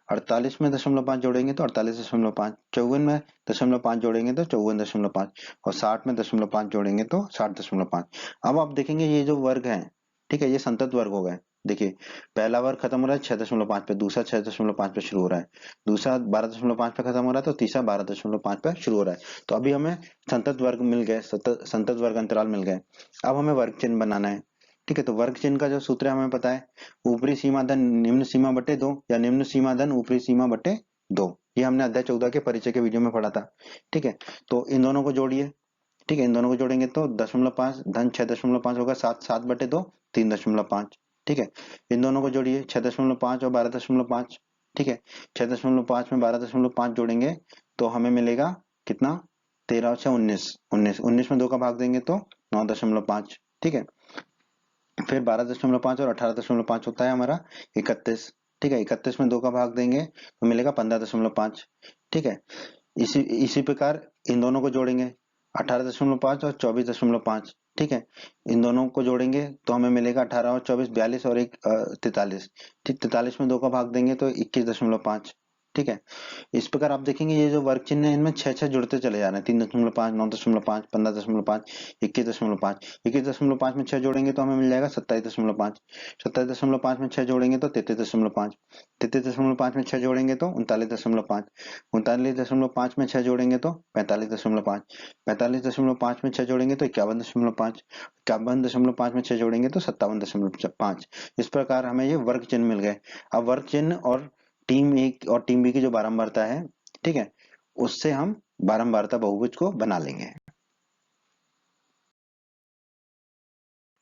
48 में 0.5 जोड़ेंगे तो 48.5। 54 में 0.5 जोड़ेंगे तो 54.5। और 60 में 0.5 जोड़ेंगे तो 60.5। अब आप देखेंगे ये जो वर्ग है, ठीक है, ये संतत वर्ग हो गए। देखिए, पहला वर्ग खत्म हो रहा है 6.5 पे, दूसरा 6.5 पे शुरू हो रहा है, दूसरा 12.5 पे खत्म हो रहा है, तो तीसरा 12.5 पे शुरू हो रहा है। तो अभी हमें संतत वर्ग मिल गए, संतत वर्ग अंतराल मिल गए। अब हमें वर्ग चिन्ह बनाना है। ठीक है, तो वर्ग चिन्ह का जो सूत्र है हमें पता है, ऊपरी सीमा धन निम्न सीमा बटे 2 या निम्न सीमा धन ऊपरी सीमा बटे 2। ये हमने अध्याय 14 के परिचय के वीडियो में पढ़ा था। ठीक है, तो इन दोनों को जोड़िए। ठीक है, इन दोनों को जोड़ेंगे तो 0.5 धन 6.5 होगा 7 बटे 2 3.5। ठीक है, इन दोनों को जोड़िए 6.5 और 12.5। ठीक है, 6.5 में 12.5 जोड़ेंगे तो हमें मिलेगा कितना? 13 और 6 19। 19 में 2 का भाग देंगे तो 9.5। ठीक है, फिर 12.5 और 18.5 होता है हमारा 31। ठीक है, 31 में 2 का भाग देंगे तो मिलेगा 15.5। ठीक है, इसी इसी प्रकार इन दोनों को जोड़ेंगे 18.5 और 24.5। ठीक है, इन दोनों को जोड़ेंगे तो हमें मिलेगा 18 और 24 42 और एक 43। ठीक, 43 में 2 का भाग देंगे तो 21.5। ठीक है। इस प्रकार आप देखेंगे ये जो वर्ग चिन्ह है इनमें छह छह जुड़ते चले जा रहे हैं, 3.5, 9.5, 15.5, 21.5, 21.5 में छह जोड़ेंगे तो हमें मिल जाएगा 27.5, 27.5 में छह जोड़ेंगे तो 33.5, 33.5 में छह जोड़ेंगे तो 39.5, 39.5 में छह जोड़ेंगे तो 45.5, 45.5 में छह जोड़ेंगे तो 51.5, 51.5 में छह जोड़ेंगे तो 57.5। इस प्रकार हमें ये वर्ग चिन्ह मिल गए। अब वर्ग चिन्ह और टीम ए और टीम बी की जो बारंबारता है, ठीक है, उससे हम बारंबारता बहुभुज को बना लेंगे।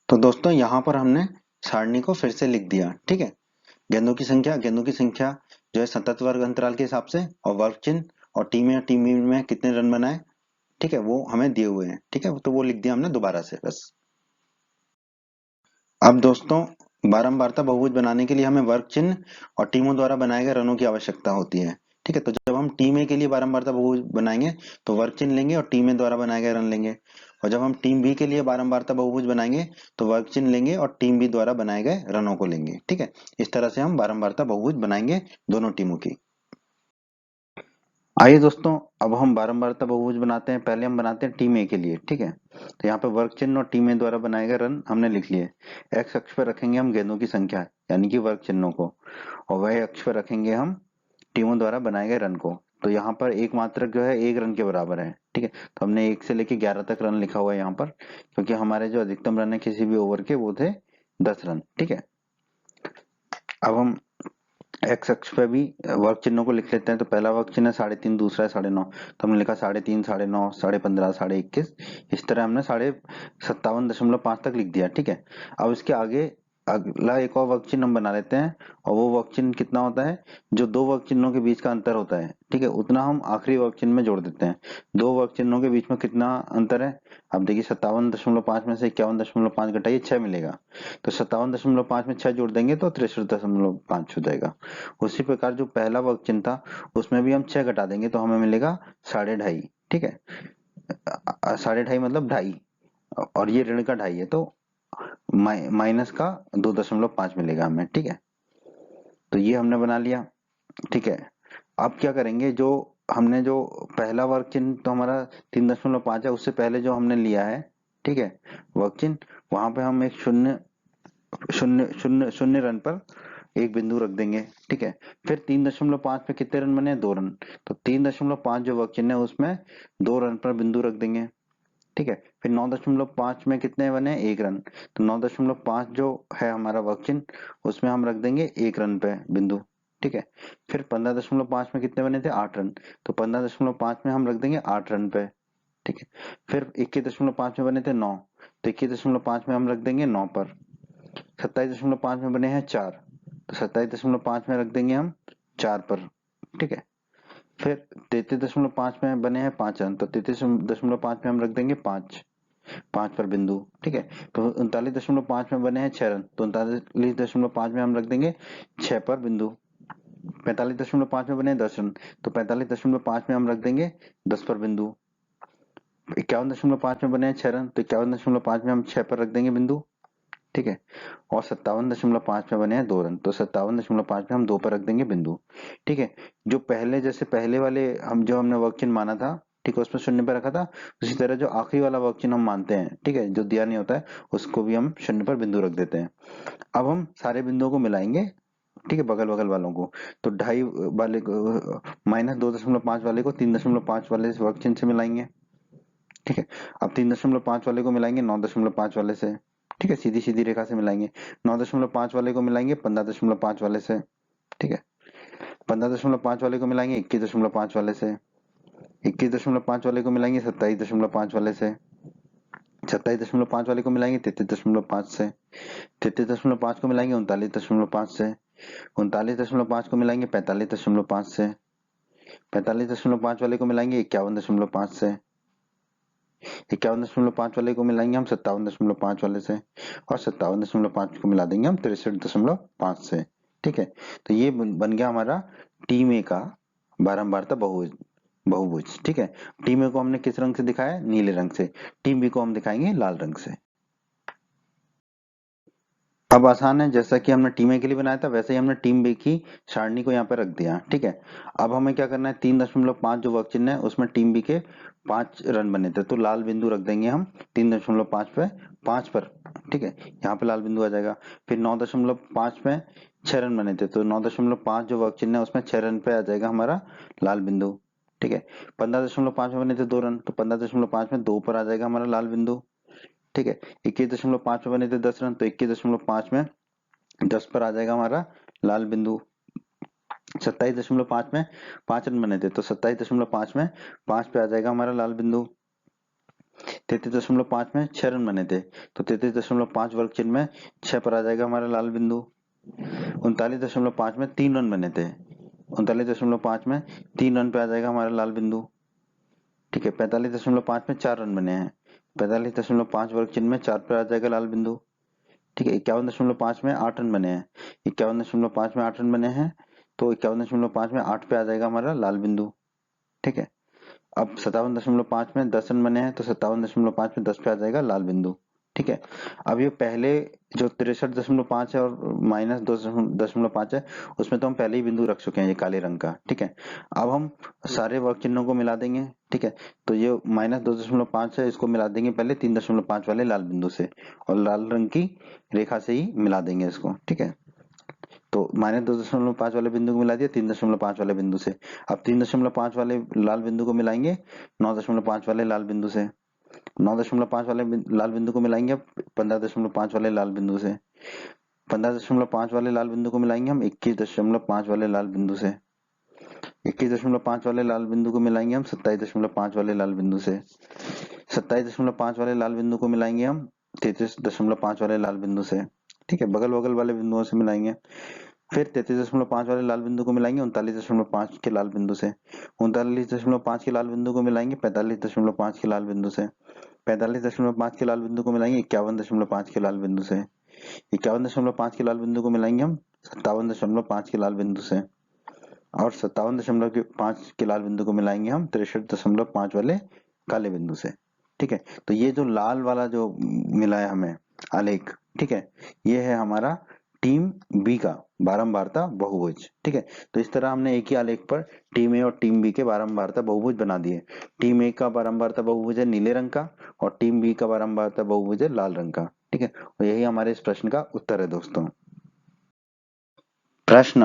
तो दोस्तों यहाँ पर हमने सारणी को फिर से लिख दिया, ठीक है। गेंदों की संख्या जो है सतत वर्ग अंतराल के हिसाब से, और वर्ग चिन्ह और टीम बी में कितने रन बनाए, ठीक है, वो हमें दिए हुए हैं, ठीक है, तो वो लिख दिया हमने दोबारा से बस। अब दोस्तों बारंबारता बहुभुज बनाने के लिए हमें वर्ग चिन्ह और टीमों द्वारा बनाए गए रनों की आवश्यकता होती है, ठीक है। तो जब हम टीम ए के लिए बारंबारता बहुभुज बनाएंगे तो वर्ग चिन्ह लेंगे और टीम ए द्वारा बनाए गए रन लेंगे, और जब हम टीम बी के लिए बारंबारता बहुभुज बनाएंगे तो वर्ग चिन्ह लेंगे और टीम बी द्वारा बनाए गए रनों को लेंगे, ठीक है। इस तरह से हम बारंबारता बहुभुज बनाएंगे दोनों टीमों की। आइए दोस्तों अब हम बारंबारता बहुभुज बनाते हैं। पहले हम बनाते हैं टीम ए के लिए, ठीक है। तो यहाँ पे वर्ग चिन्ह और टीम ए द्वारा बनाए गए रन हमने लिख लिए। एक्स अक्ष पर रखेंगे हम गेंदों की संख्या यानी कि वर्ग चिन्हों को, और वह अक्ष पर रखेंगे हम टीमों द्वारा बनाए गए रन को। तो यहाँ पर एक मात्रक जो है 1 रन के बराबर है, ठीक है। तो हमने 1 से लेके 11 तक रन लिखा हुआ है यहाँ पर, क्योंकि हमारे जो अधिकतम रन है किसी भी ओवर के वो थे 10 रन, ठीक है। अब हम एक्स अक्ष पे भी वर्ग चिन्हों को लिख लेते हैं। तो पहला वर्ग चिन्ह है 3.5, दूसरा है 9.5, तो हमने लिखा 3.5, 9.5, 15.5, 21, इस तरह हमने 57.5 तक लिख दिया, ठीक है। अब इसके आगे अगला एक और वर्ग चिन्ह हम बना लेते हैं, और वो वर्ग चिन्ह कितना होता है, जो दो वर्ग चिन्हों के बीच का अंतर होता है, ठीक है, उतना हम आखिरी वर्ग चिन्ह में जोड़ देते हैं। दो वर्ग चिन्हों के बीच में कितना अंतर है, अब देखिए 57.5 में से 51.5 घटाइए 6 मिलेगा, तो 57.5 में 6 जोड़ देंगे तो 63.5 हो जाएगा। उसी प्रकार जो पहला वर्ग चिन्ह था उसमें भी हम 6 घटा देंगे तो हमें मिलेगा 2.5, ठीक है। 2.5 मतलब ढाई, और ये ऋण का ढाई है, तो माइनस का 2.5 मिलेगा हमें, ठीक है। तो ये हमने बना लिया, ठीक है। अब क्या करेंगे, जो हमने जो पहला वर्ग चिन्ह तो हमारा 3.5 है, उससे पहले जो हमने लिया है, ठीक है, वर्ग चिन्ह, वहां पे हम एक शून्य शून्य शून्य शून्य रन पर एक बिंदु रख देंगे, ठीक है। फिर 3.5 पे कितने रन बने, 2 रन, तो 3.5 जो वर्ग चिन्ह है उसमें 2 रन पर बिंदु रख देंगे, ठीक है। फिर 9.5 में कितने बने, 1 रन, तो 9.5 जो है हमारा वर्ग चिन्ह उसमें हम रख देंगे 1 रन पे बिंदु, ठीक है। फिर 15.5 में कितने बने थे, 8 रन, तो 15.5 में हम रख देंगे 8 रन पे, ठीक है। फिर 21.5 में बने थे 9, तो 21.5 में हम रख देंगे 9 पर। 27.5 में बने हैं 4, तो 27.5 में रख देंगे हम 4 पर, ठीक है। फिर 33.5 में बने हैं 5 रन, तो 33.5 में हम रख देंगे 5 पर बिंदु, ठीक है। तो 39.5 में बने हैं 6 रन, तो 39.5 में हम रख देंगे 6 पर बिंदु। 45.5 में बने हैं 10 रन, तो 45.5 में हम रख देंगे 10 पर बिंदु। 51.5 में बने हैं 6 रन, तो 51.5 में हम 6 पर रख देंगे बिंदु, ठीक है। और 57.5 में बने हैं 2 रन, तो 57.5 में हम 2 पर रख देंगे बिंदु, ठीक है। जो पहले जैसे पहले वाले हमने वर्ग चिन्ह माना था, ठीक है, उसमें शून्य पर रखा था, उसी तरह जो आखिरी वाला वर्ग चिन्ह हम मानते हैं, ठीक है, जो दिया नहीं होता है उसको भी हम शून्य पर बिंदु रख देते हैं। अब हम सारे बिंदुओं को मिलाएंगे, ठीक है, बगल बगल वालों को। तो ढाई वाले को -2.5 वाले को 3.5 वाले वर्ग चिन्ह से मिलाएंगे, ठीक है। अब 3.5 वाले को मिलाएंगे 9.5 वाले से, ठीक है, सीधी सीधी रेखा से मिलाएंगे। 9.5 वाले को मिलाएंगे 15.5 वाले से, ठीक है। 15.5 वाले को मिलाएंगे 21.5 वाले से, 21.5 वाले को मिलाएंगे 27.5 वाले से, 27.5 वाले को मिलाएंगे 33.5 से, 33.5 को मिलाएंगे 39.5 से, 39.5 को मिलाएंगे 45.5 से, 45.5 वाले को मिलाएंगे 51.5 से, 51.5 वाले को मिलाएंगे हम 57.5 वाले से, और 57.5 को मिला देंगे हम 63.5 से, ठीक है। तो ये बन गया हमारा टीम ए का बारंबारता बहुभुज बहुभुज, ठीक है। टीम ए को हमने किस रंग से दिखाया है, नीले रंग से। टीम बी को हम दिखाएंगे लाल रंग से। अब आसान है, जैसा कि हमने टीम ए के लिए बनाया था वैसे ही हमने टीम बी की सारणी को यहाँ पे रख दिया। ठीक है, अब हमें क्या करना है, 3.5 जो वर्क चिन्ह है उसमें टीम बी के 5 रन बने थे, तो लाल बिंदु रख देंगे हम 3.5 पे 5 पर। ठीक है, यहाँ पे लाल बिंदु आ जाएगा। फिर 9.5 में 6 रन बने थे, तो 9.5 जो वर्क चिन्ह है उसमें 6 रन पे आ जाएगा हमारा लाल बिंदु। ठीक है, 15.5 में बने थे 2 रन, तो 15.5 में 2 पर आ जाएगा हमारा लाल बिंदु। ठीक है, 21.5 में बने थे 10 रन, तो 21.5 में 10 पर आ जाएगा हमारा लाल बिंदु। 27.5 में 5 रन बने थे, तो 27.5 में 5 पे आ जाएगा हमारा लाल बिंदु। 33.5 में 6 रन बने थे, तो 33.5 वर्ग चिन्ह में 6 पर आ जाएगा हमारा लाल बिंदु। 39.5 में 3 रन बने थे, 39.5 में 3 रन पे आ जाएगा हमारा लाल बिंदु। ठीक है, 45.5 में 4 रन बने हैं, 45.5 वर्ग चिन्ह में 4 पे आ जाएगा लाल बिंदु। ठीक है, 51.5 में 8 रन बने हैं, 51.5 में 8 रन बने हैं, तो 51.5 में 8 पे आ जाएगा हमारा लाल बिंदु। ठीक है, अब 57.5 में 10 रन बने हैं, तो 57.5 में 10 पे आ जाएगा लाल बिंदु। ठीक है, अब ये पहले जो 63.5 है और -2.5 है, उसमें तो हम पहले ही बिंदु रख चुके हैं, ये काले रंग का। ठीक है, अब हम सारे वर्ग चिन्हों को मिला देंगे। ठीक है, तो ये -2.5 है, इसको मिला देंगे पहले 3.5 वाले लाल बिंदु से, और लाल रंग की रेखा से ही मिला देंगे इसको। ठीक है, तो -2.5 वाले बिंदु को मिला दिया 3.5 वाले बिंदु से। अब 3.5 वाले लाल बिंदु को मिलाएंगे 9.5 वाले लाल बिंदु से, 9.5 वाले लाल बिंदु को मिलाएंगे अब 15.5 वाले लाल बिंदु से, 15.5 वाले लाल बिंदु को मिलाएंगे हम 21.5 वाले लाल बिंदु से, 21.5 वाले लाल बिंदु को मिलाएंगे हम 27.5 वाले लाल बिंदु से, 27.5 वाले लाल बिंदु को मिलाएंगे हम 33.5 वाले लाल बिंदु से। ठीक है, बगल बगल वाले बिंदुओं से मिलाएंगे। फिर 33.5 वाले लाल बिंदु को मिलाएंगे 39.5 के लाल बिंदु से, 39.5 के लाल बिंदु को मिलाएंगे 45.5 के लाल बिंदु से, 45.5 के लाल बिंदु को मिलाएंगे 51.5 के लाल बिंदु से, 51.5 के लाल बिंदु को मिलाएंगे हम 57.5 के लाल बिंदु से, और 57.5 के लाल बिंदु को मिलाएंगे हम 63.5 वाले काले बिंदु से। ठीक है, तो ये जो लाल वाला जो मिला है हमें आलेख, ठीक है, ये है हमारा टीम बी का बारंबारता बहुभुज। ठीक है, तो इस तरह हमने एक ही आलेख पर टीम ए और टीम बी के बारंबारता बहुभुज बना दिए। टीम ए का बारंबारता बहुभुज है नीले रंग का, और टीम बी का बारंबारता बहुभुज है लाल रंग का। ठीक है, और यही हमारे इस प्रश्न का उत्तर है दोस्तों। प्रश्न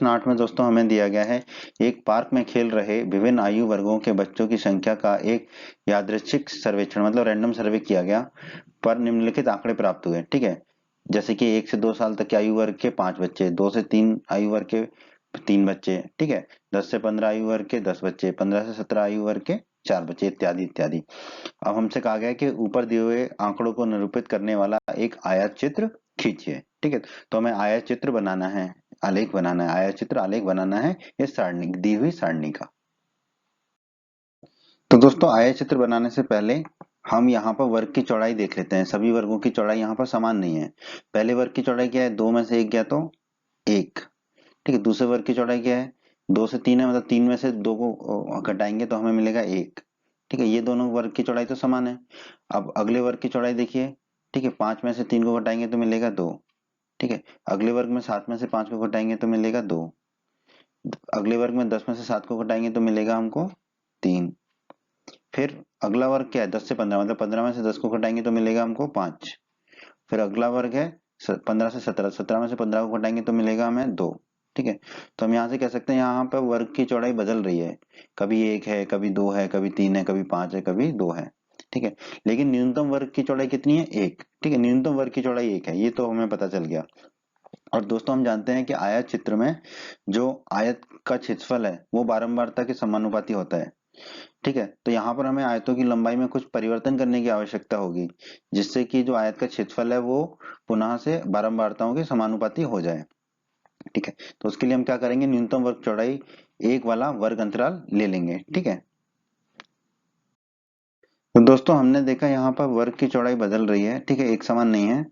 8 में दोस्तों हमें दिया गया है, एक पार्क में खेल रहे विभिन्न आयु वर्गों के बच्चों की संख्या का एक यादृच्छिक सर्वेक्षण मतलब रैंडम सर्वे किया गया पर निम्नलिखित आंकड़े प्राप्त हुए। ठीक है, जैसे कि 1 से 2 साल तक के आयु वर्ग के 5 बच्चे, 2 से 3 आयु वर्ग के 3 बच्चे, ठीक है, 10 से 15 आयु वर्ग के 10 बच्चे, 15 से 17 आयु वर्ग के 4 बच्चे, इत्यादि इत्यादि। अब हमसे कहा गया है कि ऊपर दिए हुए आंकड़ों को निरूपित करने वाला एक आयत चित्र खींचिए। ठीक है, तो हमें आयत चित्र बनाना है, आलेख बनाना है, आयत चित्र आलेख बनाना है इस सारणी दी हुई सारणी का। तो दोस्तों आयत चित्र बनाने से पहले हम यहाँ पर वर्ग की चौड़ाई देख लेते हैं। सभी वर्गों की चौड़ाई यहाँ पर समान नहीं है। पहले वर्ग की चौड़ाई क्या है, 2 में से 1 गया तो 1। ठीक है, दूसरे वर्ग की चौड़ाई क्या है, 2 से 3 है, मतलब 3 में से 2 को घटाएंगे तो हमें मिलेगा 1। ठीक है, ये दोनों वर्ग की चौड़ाई तो समान है। अब अगले वर्ग की चौड़ाई देखिए। ठीक है, 5 में से 3 को घटाएंगे तो मिलेगा 2। ठीक है, अगले वर्ग में 7 में से 5 को घटाएंगे तो मिलेगा 2। अगले वर्ग में 10 में से 7 को घटाएंगे तो मिलेगा हमको 3। फिर अगला वर्ग क्या है, 10 से 15, मतलब 15 में से 10 को घटाएंगे तो मिलेगा हमको 5। फिर अगला वर्ग है 15 से 17, 17 में से 15 को घटाएंगे तो मिलेगा हमें 2। ठीक है, तो हम यहाँ से कह सकते हैं यहाँ पर वर्ग की चौड़ाई बदल रही है, कभी 1 है, कभी 2 है, कभी 3 है, कभी 5 है, कभी 2 है। ठीक है, लेकिन न्यूनतम वर्ग की चौड़ाई कितनी है, 1। ठीक है, न्यूनतम वर्ग की चौड़ाई 1 है, ये तो हमें पता चल गया। और दोस्तों हम जानते हैं कि आयत चित्र में जो आयत का क्षेत्रफल है वो बारंबारता के समानुपाती होता है। ठीक है, तो यहाँ पर हमें आयतों की लंबाई में कुछ परिवर्तन करने की आवश्यकता होगी, जिससे कि जो आयत का क्षेत्रफल है वो पुनः से बारंबारताओं के समानुपाती हो जाए। ठीक है, तो उसके लिए हम क्या करेंगे, न्यूनतम वर्ग चौड़ाई 1 वाला वर्ग अंतराल ले लेंगे। ठीक है, तो दोस्तों हमने देखा यहाँ पर वर्ग की चौड़ाई बदल रही है। ठीक है, एक समान नहीं है।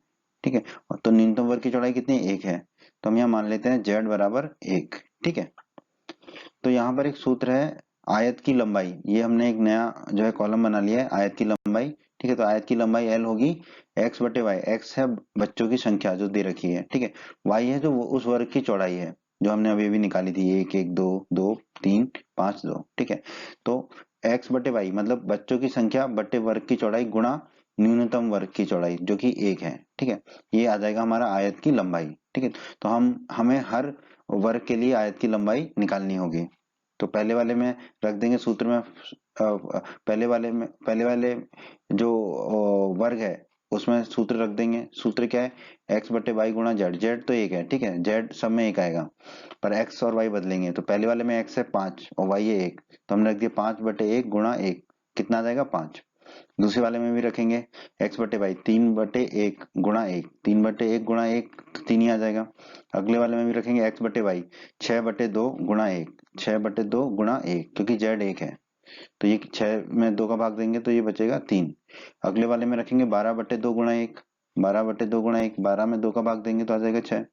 ठीक है, तो न्यूनतम वर्ग की चौड़ाई कितनी, 1 है, तो हम यहाँ मान लेते हैं z बराबर 1। ठीक है, तो यहाँ पर एक सूत्र है आयत की लंबाई, ये हमने एक नया जो है कॉलम बना लिया है, आयत की लंबाई। ठीक है। तो आयत की लंबाई l होगी x बटे वाई। x है बच्चों की संख्या जो दे रखी है, ठीक है। y है जो उस वर्ग की चौड़ाई है जो हमने अभी अभी निकाली थी, 1 1 2 2 3 5 2, ठीक है। तो x बटे वाई मतलब बच्चों की संख्या बटे वर्ग की चौड़ाई गुणा न्यूनतम वर्ग की चौड़ाई जो कि 1 है, ठीक है। ये आ जाएगा हमारा आयत की लंबाई, ठीक है। तो हमें हर वर्ग के लिए आयत की लंबाई निकालनी होगी। तो पहले वाले में रख देंगे सूत्र में, पहले वाले जो वर्ग है उसमें सूत्र रख देंगे। सूत्र क्या है, एक्स बटे वाई गुणा जेड। जेड तो एक है, ठीक है, जेड सब में एक आएगा, पर एक्स और वाई बदलेंगे। तो पहले वाले में एक्स है 5 और वाई है 1, तो हमने रख दिया 5 बटे 1 गुणा 1, कितना आ जाएगा 5। दूसरे वाले में भी रखेंगे एक्स बटे वाई 3 बटे 1 गुणा 1, 3 बटे 1 गुणा 1 तो 3 ही आ जाएगा। अगले वाले में भी रखेंगे एक्स बटे वाई 6 बटे 2 गुणा 1, 6 बटे 2 गुणा 1, क्योंकि जेड 1 है तो ये 6 में 2 का भाग देंगे तो ये बचेगा 3। अगले वाले में रखेंगे 12 बटे 2 गुणा 1, 12 बटे 2 गुणा 1, 12 में 2 का भाग देंगे तो आ जाएगा 6।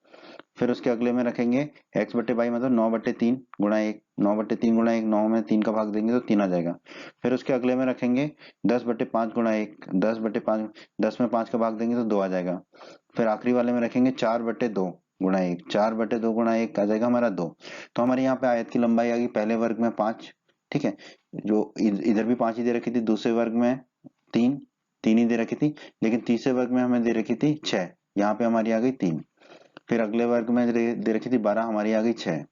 फिर उसके अगले में रखेंगे एक्स बटे वाई मतलब 9 बटे 3 गुणा 1, 9 बटे 3 गुणा 1, 9 में 3 का भाग देंगे तो 3 आ जाएगा। फिर उसके अगले में रखेंगे 10 बटे 5 गुणा 1, 10 बटे 5, 10 में 5 का भाग देंगे तो 2 आ जाएगा। फिर आखिरी वाले में रखेंगे 4 बटे 2 गुणा 1, 4 बटे 2 गुणा 1 आ जाएगा हमारा 2। तो हमारे यहाँ पे आयत की लंबाई आ गई पहले वर्ग में 5, ठीक है। जो इधर भी 5 ही दे रखी थी, दूसरे वर्ग में 3, 3 ही दे रखी थी, लेकिन तीसरे वर्ग में हमें दे रखी थी 6, यहाँ पे हमारी आ गई 3। फिर अगले वर्ग में दे रखी थी 12, हमारी आ गई 6।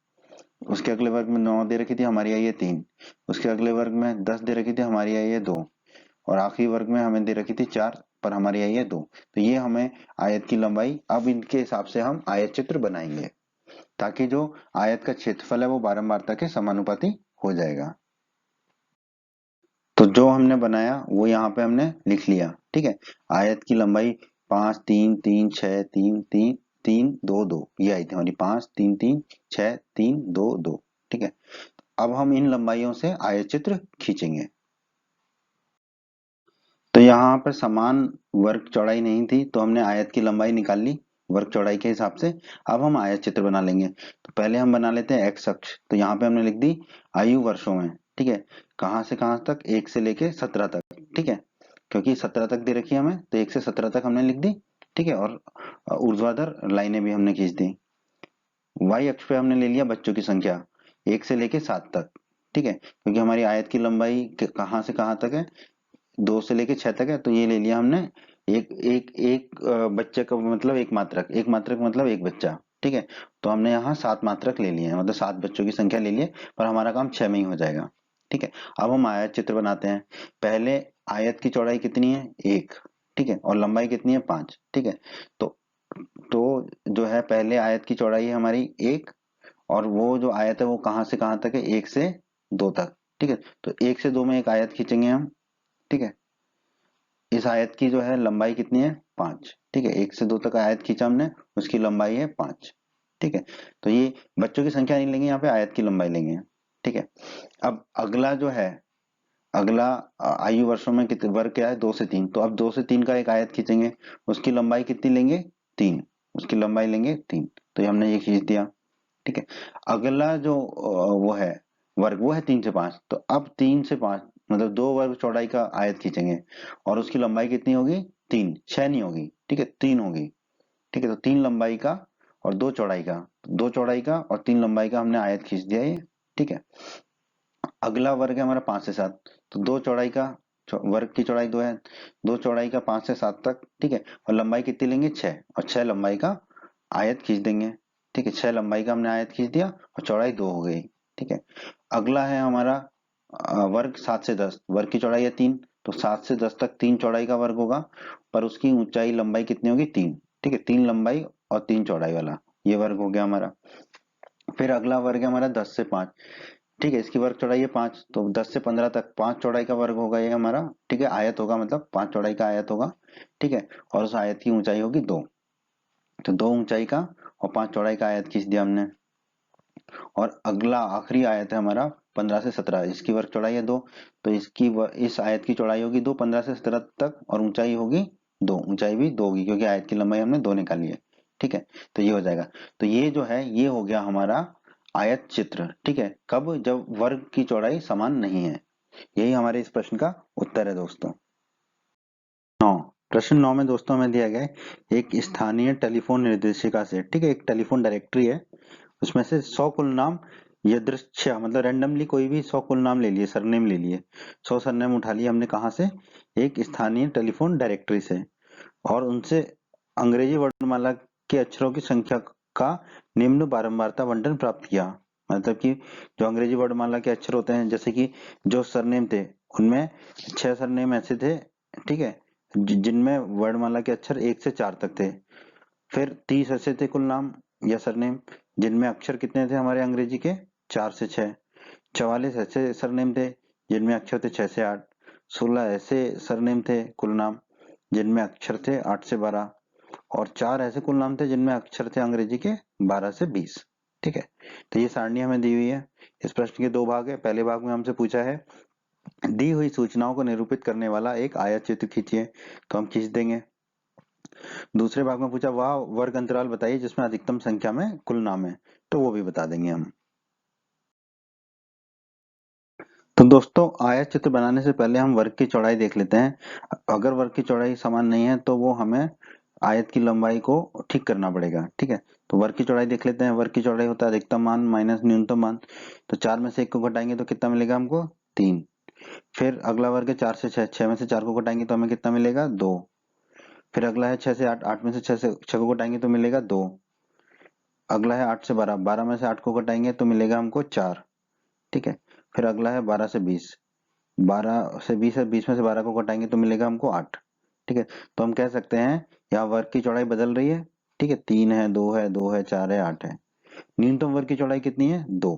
उसके अगले वर्ग में 9 दे रखी थी, हमारी आई है 3। उसके अगले वर्ग में 10 दे रखी थी, हमारी आई है 2। और आखिरी वर्ग में हमें दे रखी थी 4, पर हमारी आई है 2। तो ये हमें आयत की लंबाई, अब इनके हिसाब से हम आयत चित्र बनाएंगे ताकि जो आयत का क्षेत्रफल है वो बारंबारता के समानुपाती हो जाएगा। तो जो हमने बनाया वो यहाँ पे हमने लिख लिया, ठीक है। आयत की लंबाई 5 3 3 6 3 3 3 2 2 ये आई थी हमारी, 5 3 3 6 3 2 2, ठीक है। अब हम इन लंबाइयों से आयत चित्र खींचेंगे। तो यहाँ पर समान वर्ग चौड़ाई नहीं थी तो हमने आयत की लंबाई निकाल ली वर्ग चौड़ाई के हिसाब से। अब हम आयत चित्र बना लेंगे। तो पहले हम बना लेते हैं एक्स अक्ष। तो यहाँ पे हमने लिख दी आयु वर्षों में, ठीक है। कहाँ से कहाँ तक, 1 से लेके 17 तक, ठीक है। क्योंकि 17 तक दे रखी है हमें तो 1 से 17 तक हमने लिख दी, ठीक है। और ऊर्ध्वाधर लाइनें भी हमने खींच दी। वाई अक्ष पे हमने ले लिया बच्चों की संख्या 1 से लेके 7 तक, ठीक है। क्योंकि हमारी आयत की लंबाई कहाँ से कहाँ तक है, 2 से लेके 6 तक है, तो ये ले लिया हमने। एक एक एक बच्चे का मतलब एक मात्रक, एक मात्रक मतलब एक बच्चा, ठीक है। तो हमने यहाँ 7 मात्रक ले लिए हैं, मतलब 7 बच्चों की संख्या ले लिए, पर हमारा काम 6 में ही हो जाएगा, ठीक है। अब हम आयत चित्र बनाते हैं। पहले आयत की चौड़ाई कितनी है, 1, ठीक है, और लंबाई कितनी है 5, ठीक है। तो तो जो है पहले आयत की चौड़ाई है हमारी 1, और वो जो आयत है वो कहाँ से कहाँ तक है, 1 से 2 तक, ठीक है। तो 1 से 2 में एक आयत खींचेंगे हम, ठीक है। इस आयत की जो है लंबाई कितनी है, 5, ठीक है। 1 से 2 तक आयत खींचा हमने, उसकी लंबाई है 5, ठीक है। तो ये बच्चों की संख्या नहीं लेंगे, यहाँ पे आयत की लंबाई लेंगे, ठीक है। अब अगला जो है, अगला आयु वर्षों में कितने वर्ग क्या है, 2 से 3। तो अब 2 से 3 का एक आयत खींचेंगे, उसकी लंबाई कितनी लेंगे, 3, उसकी लंबाई लेंगे 3। तो ये हमने ये खींच दिया, ठीक है। अगला जो वो है वर्ग, वो है 3 से 5। तो अब 3 से 5 मतलब 2 वर्ग चौड़ाई का आयत खींचेंगे, और उसकी लंबाई कितनी होगी, 3, 6 नहीं होगी, ठीक है, 3 होगी, ठीक है। तो 3 लंबाई का और 2 चौड़ाई का, 2 चौड़ाई का और 3 लंबाई का हमने आयत खींच दिया ये, ठीक है। अगला वर्ग है हमारा 5 से 7। तो 2 चौड़ाई का, वर्ग की चौड़ाई 2 है, 2 चौड़ाई का 5 से 7 तक, ठीक है। और लंबाई कितनी लेंगे, 6, और 6 लंबाई का आयत खींच देंगे, ठीक है। 6 लंबाई का हमने आयत खींच दिया और चौड़ाई 2 हो गई, ठीक है। अगला है हमारा वर्ग 7 से 10। वर्ग की चौड़ाई है 3, तो 7 से 10 तक 3 चौड़ाई का वर्ग होगा, पर उसकी ऊंचाई लंबाई कितनी होगी, 3, ठीक है। 3 लंबाई और 3 चौड़ाई वाला ये वर्ग हो गया हमारा। फिर अगला वर्ग है हमारा 10 से 5, ठीक है। इसकी वर्ग चौड़ाई है 5, तो 10 से 15 तक 5 चौड़ाई का वर्ग होगा ये हमारा, ठीक है। आयत होगा, मतलब 5 चौड़ाई का आयत होगा, ठीक है। और उस आयत की ऊंचाई होगी 2, तो 2 ऊंचाई का और 5 चौड़ाई का आयत खींच दिया हमने। और अगला आखिरी आयत है हमारा 15 से 17, इसकी वर्ग चौड़ाई है 2, तो इस आयत की चौड़ाई होगी 2 15 से 17 तक, और ऊंचाई होगी 2, ऊंचाई भी 2 होगी क्योंकि आयत की लंबाई हमने 2 निकाली है, ठीक है। तो ये हो जाएगा। तो ये जो है ये हो गया हमारा आयत चित्र, ठीक है। कब, जब वर्ग की चौड़ाई समान नहीं है। यही हमारे इस प्रश्न का उत्तर है दोस्तों। प्रश्न 9 में दोस्तों हमें दिया गया है एक स्थानीय टेलीफोन निर्देशिका से, ठीक है, एक टेलीफोन डायरेक्टरी है, उसमें से 100 कुल नाम यादृच्छिक मतलब रैंडमली कोई भी 100 कुल नाम ले लिए, सरनेम ले लिए, 100 सरनेम उठा लिए हमने कहाँ से, एक स्थानीय टेलीफोन डायरेक्टरी से, और उनसे अंग्रेजी वर्णमाला के अक्षरों की संख्या का निम्न बारंबारता बंटन प्राप्त किया। मतलब कि जो अंग्रेजी वर्णमाला के अक्षर होते हैं, जैसे कि जो सरनेम थे उनमें 6 सरनेम ऐसे थे, ठीक है, जिनमें वर्णमाला के अक्षर 1 से 4 तक थे। फिर 30 ऐसे थे कुल नाम या सरनेम जिनमें अक्षर कितने थे हमारे अंग्रेजी के, 4 से 6। 44 ऐसे सरनेम थे जिनमें अक्षर थे 6 से 8। 16 ऐसे सरनेम थे कुल नाम जिनमें अक्षर थे 8 से 12, और 4 ऐसे कुल नाम थे जिनमें अक्षर थे अंग्रेजी के 12 से 20। ठीक है, तो ये सारणी हमें दी हुई है। इस प्रश्न के दो भाग है। पहले भाग में हमसे पूछा है दी हुई सूचनाओं को निरूपित करने वाला एक आयत चित्र खींचिए, तो हम खींच देंगे। दूसरे भाग में पूछा वह वर्ग अंतराल बताइए जिसमें अधिकतम संख्या में कुल नाम है, तो वो भी बता देंगे हम। तो दोस्तों आयत चित्र बनाने से पहले हम वर्ग की चौड़ाई देख लेते हैं। अगर वर्ग की चौड़ाई समान नहीं है तो वो हमें आयत की लंबाई को ठीक करना पड़ेगा। ठीक है, तो वर्ग की चौड़ाई देख लेते हैं। वर्ग की चौड़ाई होता है अधिकतम मान माइनस न्यूनतम मान। तो 4 में से 1 को घटाएंगे तो कितना मिलेगा हमको, 3। फिर अगला वर्ग है 4 से 6, 6 में से 4 को घटाएंगे तो हमें कितना मिलेगा, 2। फिर अगला है 6 से 8, 8 में से 6 को घटाएंगे तो मिलेगा 2। अगला है 8 से 12, 12 में से 8 को घटाएंगे तो मिलेगा हमको 4। ठीक है, फिर अगला है 12 से 20, 12 से 20 है, 20 में से 12 को घटाएंगे तो मिलेगा हमको 8। ठीक है, तो हम कह सकते हैं यहाँ वर्ग की चौड़ाई बदल रही है। ठीक है, 3 है, 2 है, 2 है, 4 है, 8 है। न्यूनतम वर्ग की चौड़ाई कितनी है, 2।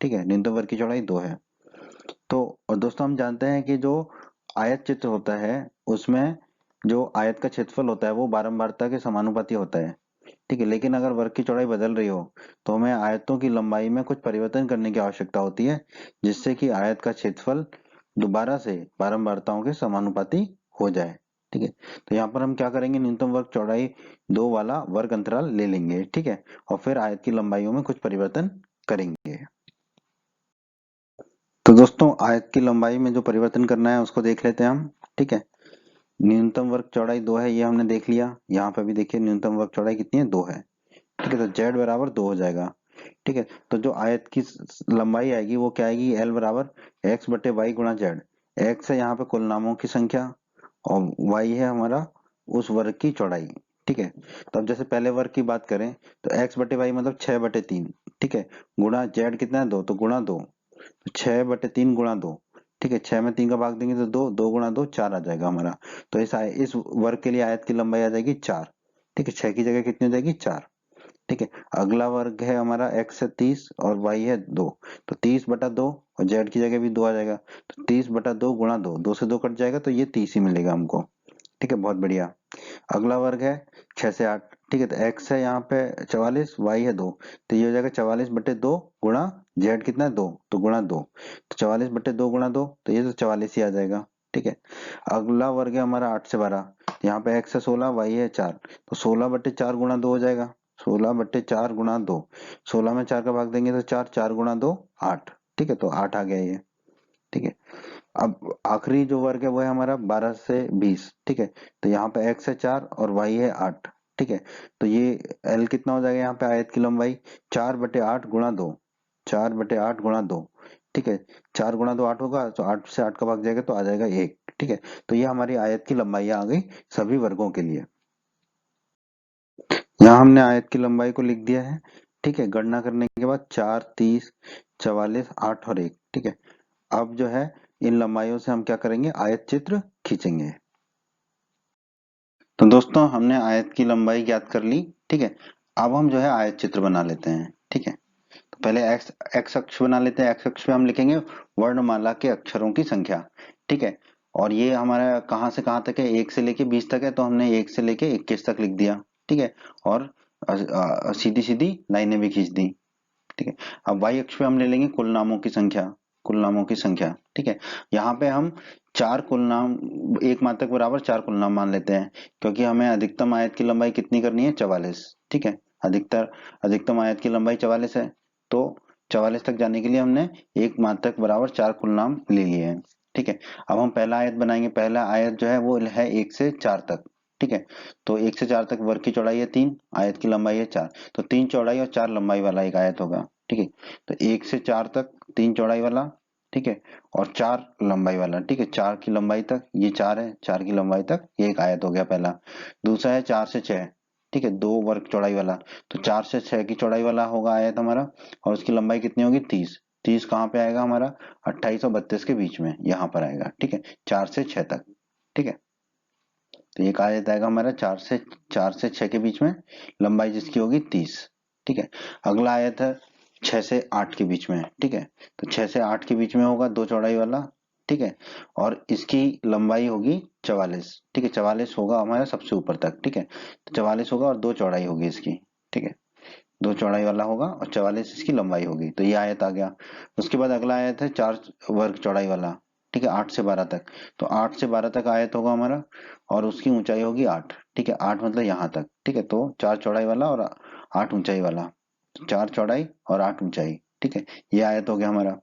ठीक है, न्यूनतम वर्ग की चौड़ाई 2 है। तो और दोस्तों हम जानते हैं कि जो आयत चित्र होता है उसमें जो आयत का क्षेत्रफल होता है वो बारंबारता के समानुपाती होता है। ठीक है, लेकिन अगर वर्ग की चौड़ाई बदल रही हो तो हमें आयतों की लंबाई में कुछ परिवर्तन करने की आवश्यकता होती है, जिससे कि आयत का क्षेत्रफल दोबारा से बारंबारताओं के समानुपाती हो जाए। ठीक है, तो यहाँ पर हम क्या करेंगे, न्यूनतम वर्ग चौड़ाई 2 वाला वर्ग अंतराल ले लेंगे। ठीक है, और फिर आयत की लंबाइयों में कुछ परिवर्तन करेंगे। तो दोस्तों आयत की लंबाई में जो परिवर्तन करना है उसको देख लेते हैं हम। ठीक है, न्यूनतम वर्ग चौड़ाई 2 है, ये हमने देख लिया। यहाँ पे भी देखिए न्यूनतम वर्ग चौड़ाई कितनी है, 2 है। ठीक है, तो z बराबर 2 हो जाएगा। ठीक है, तो जो आयत की लंबाई आएगी वो क्या आएगी, l बराबर x बटे वाई गुणा जेड। x है यहाँ पे कुल नामों की संख्या और y है हमारा उस वर्ग की चौड़ाई। ठीक है, तो अब जैसे पहले वर्ग की बात करें तो x बटे वाई मतलब 6/3। ठीक है, गुणा z कितना है, 2, तो गुणा 2, तो 6/3 गुणा 2। ठीक है, 6 में 3 का भाग देंगे तो 2, 2 गुणा 2 4 आ जाएगा हमारा। तो इस वर्ग के लिए आयत की लंबाई आ जाएगी 4। ठीक है, 6 की जगह कितनी हो जाएगी, 4। ठीक है, अगला वर्ग है हमारा x है 30 और y है 2, तो 30/2 और z की जगह भी 2 आ जाएगा, तो 30/2 गुणा 2, 2 से 2 कट जाएगा तो ये 30 ही मिलेगा हमको। ठीक है, बहुत बढ़िया। अगला वर्ग है 6 से 8। ठीक है, तो x है यहाँ पे 44, y है 2, तो ये हो जाएगा 44/2 गुणा z कितना है 2, तो गुणा 2, तो 44/2 गुणा 2, तो ये तो 44 ही आ जाएगा। ठीक है, अगला वर्ग है हमारा 8 से 12, यहाँ पे x है 16, y है 4, तो 16/4 गुणा 2 हो जाएगा। 16/4 गुणा 2, 16 में 4 का भाग देंगे तो 4, 4 गुणा 2 8। ठीक है, तो 8 आ गया ये। ठीक है, अब आखिरी जो वर्ग है वो है हमारा 12 से 20। ठीक है, तो यहाँ पे x है 4 और y है 8। ठीक है, तो ये l कितना हो जाएगा यहाँ पे आयत की लंबाई, 4/8 गुणा 2, 4/8 गुणा 2। ठीक है, 4 गुणा 2 8 होगा, तो 8 से 8 का भाग जाएगा तो आ जाएगा 1। ठीक है, तो ये हमारी आयत की लंबाई आ गई सभी वर्गों के लिए। यहाँ हमने आयत की लंबाई को लिख दिया है। ठीक है, गणना करने के बाद 4, 30, 44, 8 और 1। ठीक है, अब जो है इन लंबाइयों से हम क्या करेंगे, आयत चित्र खींचेंगे। तो दोस्तों हमने आयत की लंबाई ज्ञात कर ली। ठीक है, अब हम जो है आयत चित्र बना लेते हैं। ठीक है, तो पहले एक्स अक्ष बना लेते हैं। एक्स अक्ष पे हम लिखेंगे वर्णमाला के अक्षरों की संख्या। ठीक है, और ये हमारा कहाँ से कहाँ तक है, 1 से लेके 20 तक है, तो हमने 1 से लेके 21 तक लिख दिया। ठीक है, और सीधी सीधी लाइनें भी खींच दी। ठीक है, अब वाई अक्ष पे हम ले लेंगे कुल नामों की संख्या, कुल नामों की संख्या। ठीक है, यहाँ पे हम 4 कुल नाम, एक मात्रक बराबर 4 कुल नाम मान लेते हैं, क्योंकि हमें अधिकतम आयत की लंबाई कितनी करनी है, 44। ठीक है, अधिकतम आयत की लंबाई 44 है, तो 44 तक जाने के लिए हमने एक मात्रक बराबर 4 कुल नाम ले लिए हैं। ठीक है। अब हम पहला आयत बनाएंगे। पहला आयत जो है वो है 1 से 4 तक। ठीक है, तो 1 से 4 तक वर्ग की चौड़ाई है 3, आयत की लंबाई है 4, तो 3 चौड़ाई और 4 लंबाई वाला एक आयत होगा। ठीक है, तो 1 से 4 तक 3 चौड़ाई वाला, ठीक है, और 4 लंबाई वाला। ठीक है, 4 की लंबाई तक, ये 4 है, 4 की लंबाई तक, ये एक आयत हो गया पहला। दूसरा है 4 से 6, ठीक है, 2 वर्ग चौड़ाई वाला, तो 4 से 6 की चौड़ाई वाला होगा आयत हमारा, और उसकी लंबाई कितनी होगी 30। 30 कहाँ पे आएगा हमारा, 28 और 32 के बीच में यहाँ पर आएगा। ठीक है, 4 से 6 तक। ठीक है, तो एक आयत आएगा हमारा 4 से 6 के बीच में, लंबाई जिसकी होगी 30। ठीक है, अगला आयत है 6 से 8 के बीच में। ठीक है, तो 6 से 8 के बीच में होगा 2 चौड़ाई वाला। ठीक है, और इसकी लंबाई होगी 44। ठीक है, 44 होगा हमारा सबसे ऊपर तक। ठीक है, तो 44 होगा और 2 चौड़ाई होगी इसकी। ठीक है, 2 चौड़ाई वाला होगा और 44 इसकी लंबाई होगी, तो ये आयत आ गया। उसके बाद अगला आयत है 4 वर्ग चौड़ाई वाला। ठीक है, 8 से 12 तक, तो 8 से 12 तक आयत होगा हमारा, और उसकी ऊंचाई होगी 8। ठीक है, 8 मतलब यहाँ तक। ठीक है, तो 4 चौड़ाई वाला और 8 ऊंचाई वाला, 4 चौड़ाई और 8 ऊंचाई। ठीक है, ये आयत हो गया हमारा।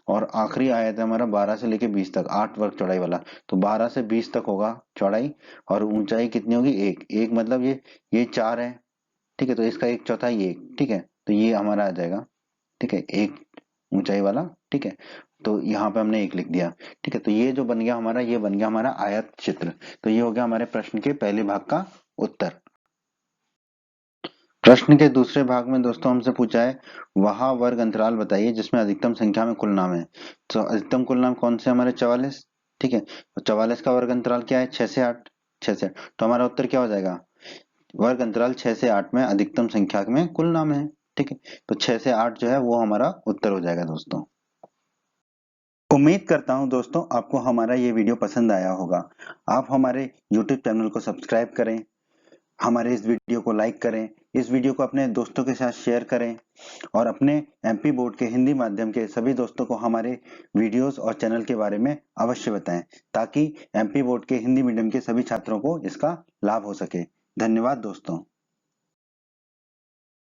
और आखिरी आयत है हमारा 12 से लेके 20 तक, 8 वर्ग चौड़ाई वाला, तो 12 से 20 तक होगा चौड़ाई, और ऊंचाई कितनी होगी, एक एक मतलब ये 4 है। ठीक है, तो इसका एक चौथाई एक। ठीक है, तो ये हमारा आ जाएगा। ठीक है, एक ऊंचाई वाला। ठीक है, तो यहाँ पे हमने एक लिख दिया। ठीक है, तो ये जो बन गया हमारा, ये बन गया हमारा आयत चित्र। तो ये हो गया हमारे प्रश्न के पहले भाग का उत्तर। प्रश्न के दूसरे भाग में दोस्तों हमसे पूछा है, वह वर्ग अंतराल बताइए जिसमें अधिकतम संख्या में कुल नाम है। तो अधिकतम कुल नाम कौन से हमारे, 44। ठीक है, तो 44 का वर्ग अंतराल क्या है, 6 से 8। 6 से 8, तो हमारा उत्तर क्या हो जाएगा, वर्ग अंतराल 6 से 8 में अधिकतम संख्या में कुल नाम है। ठीक है, तो 6 से 8 जो है वो हमारा उत्तर हो जाएगा दोस्तों। उम्मीद करता हूं दोस्तों आपको हमारा ये वीडियो पसंद आया होगा। आप हमारे YouTube चैनल को सब्सक्राइब करें, हमारे इस वीडियो को लाइक करें, इस वीडियो को अपने दोस्तों के साथ शेयर करें, और अपने एमपी बोर्ड के हिंदी माध्यम के सभी दोस्तों को हमारे वीडियोस और चैनल के बारे में अवश्य बताएं, ताकि एमपी बोर्ड के हिंदी मीडियम के सभी छात्रों को इसका लाभ हो सके। धन्यवाद दोस्तों।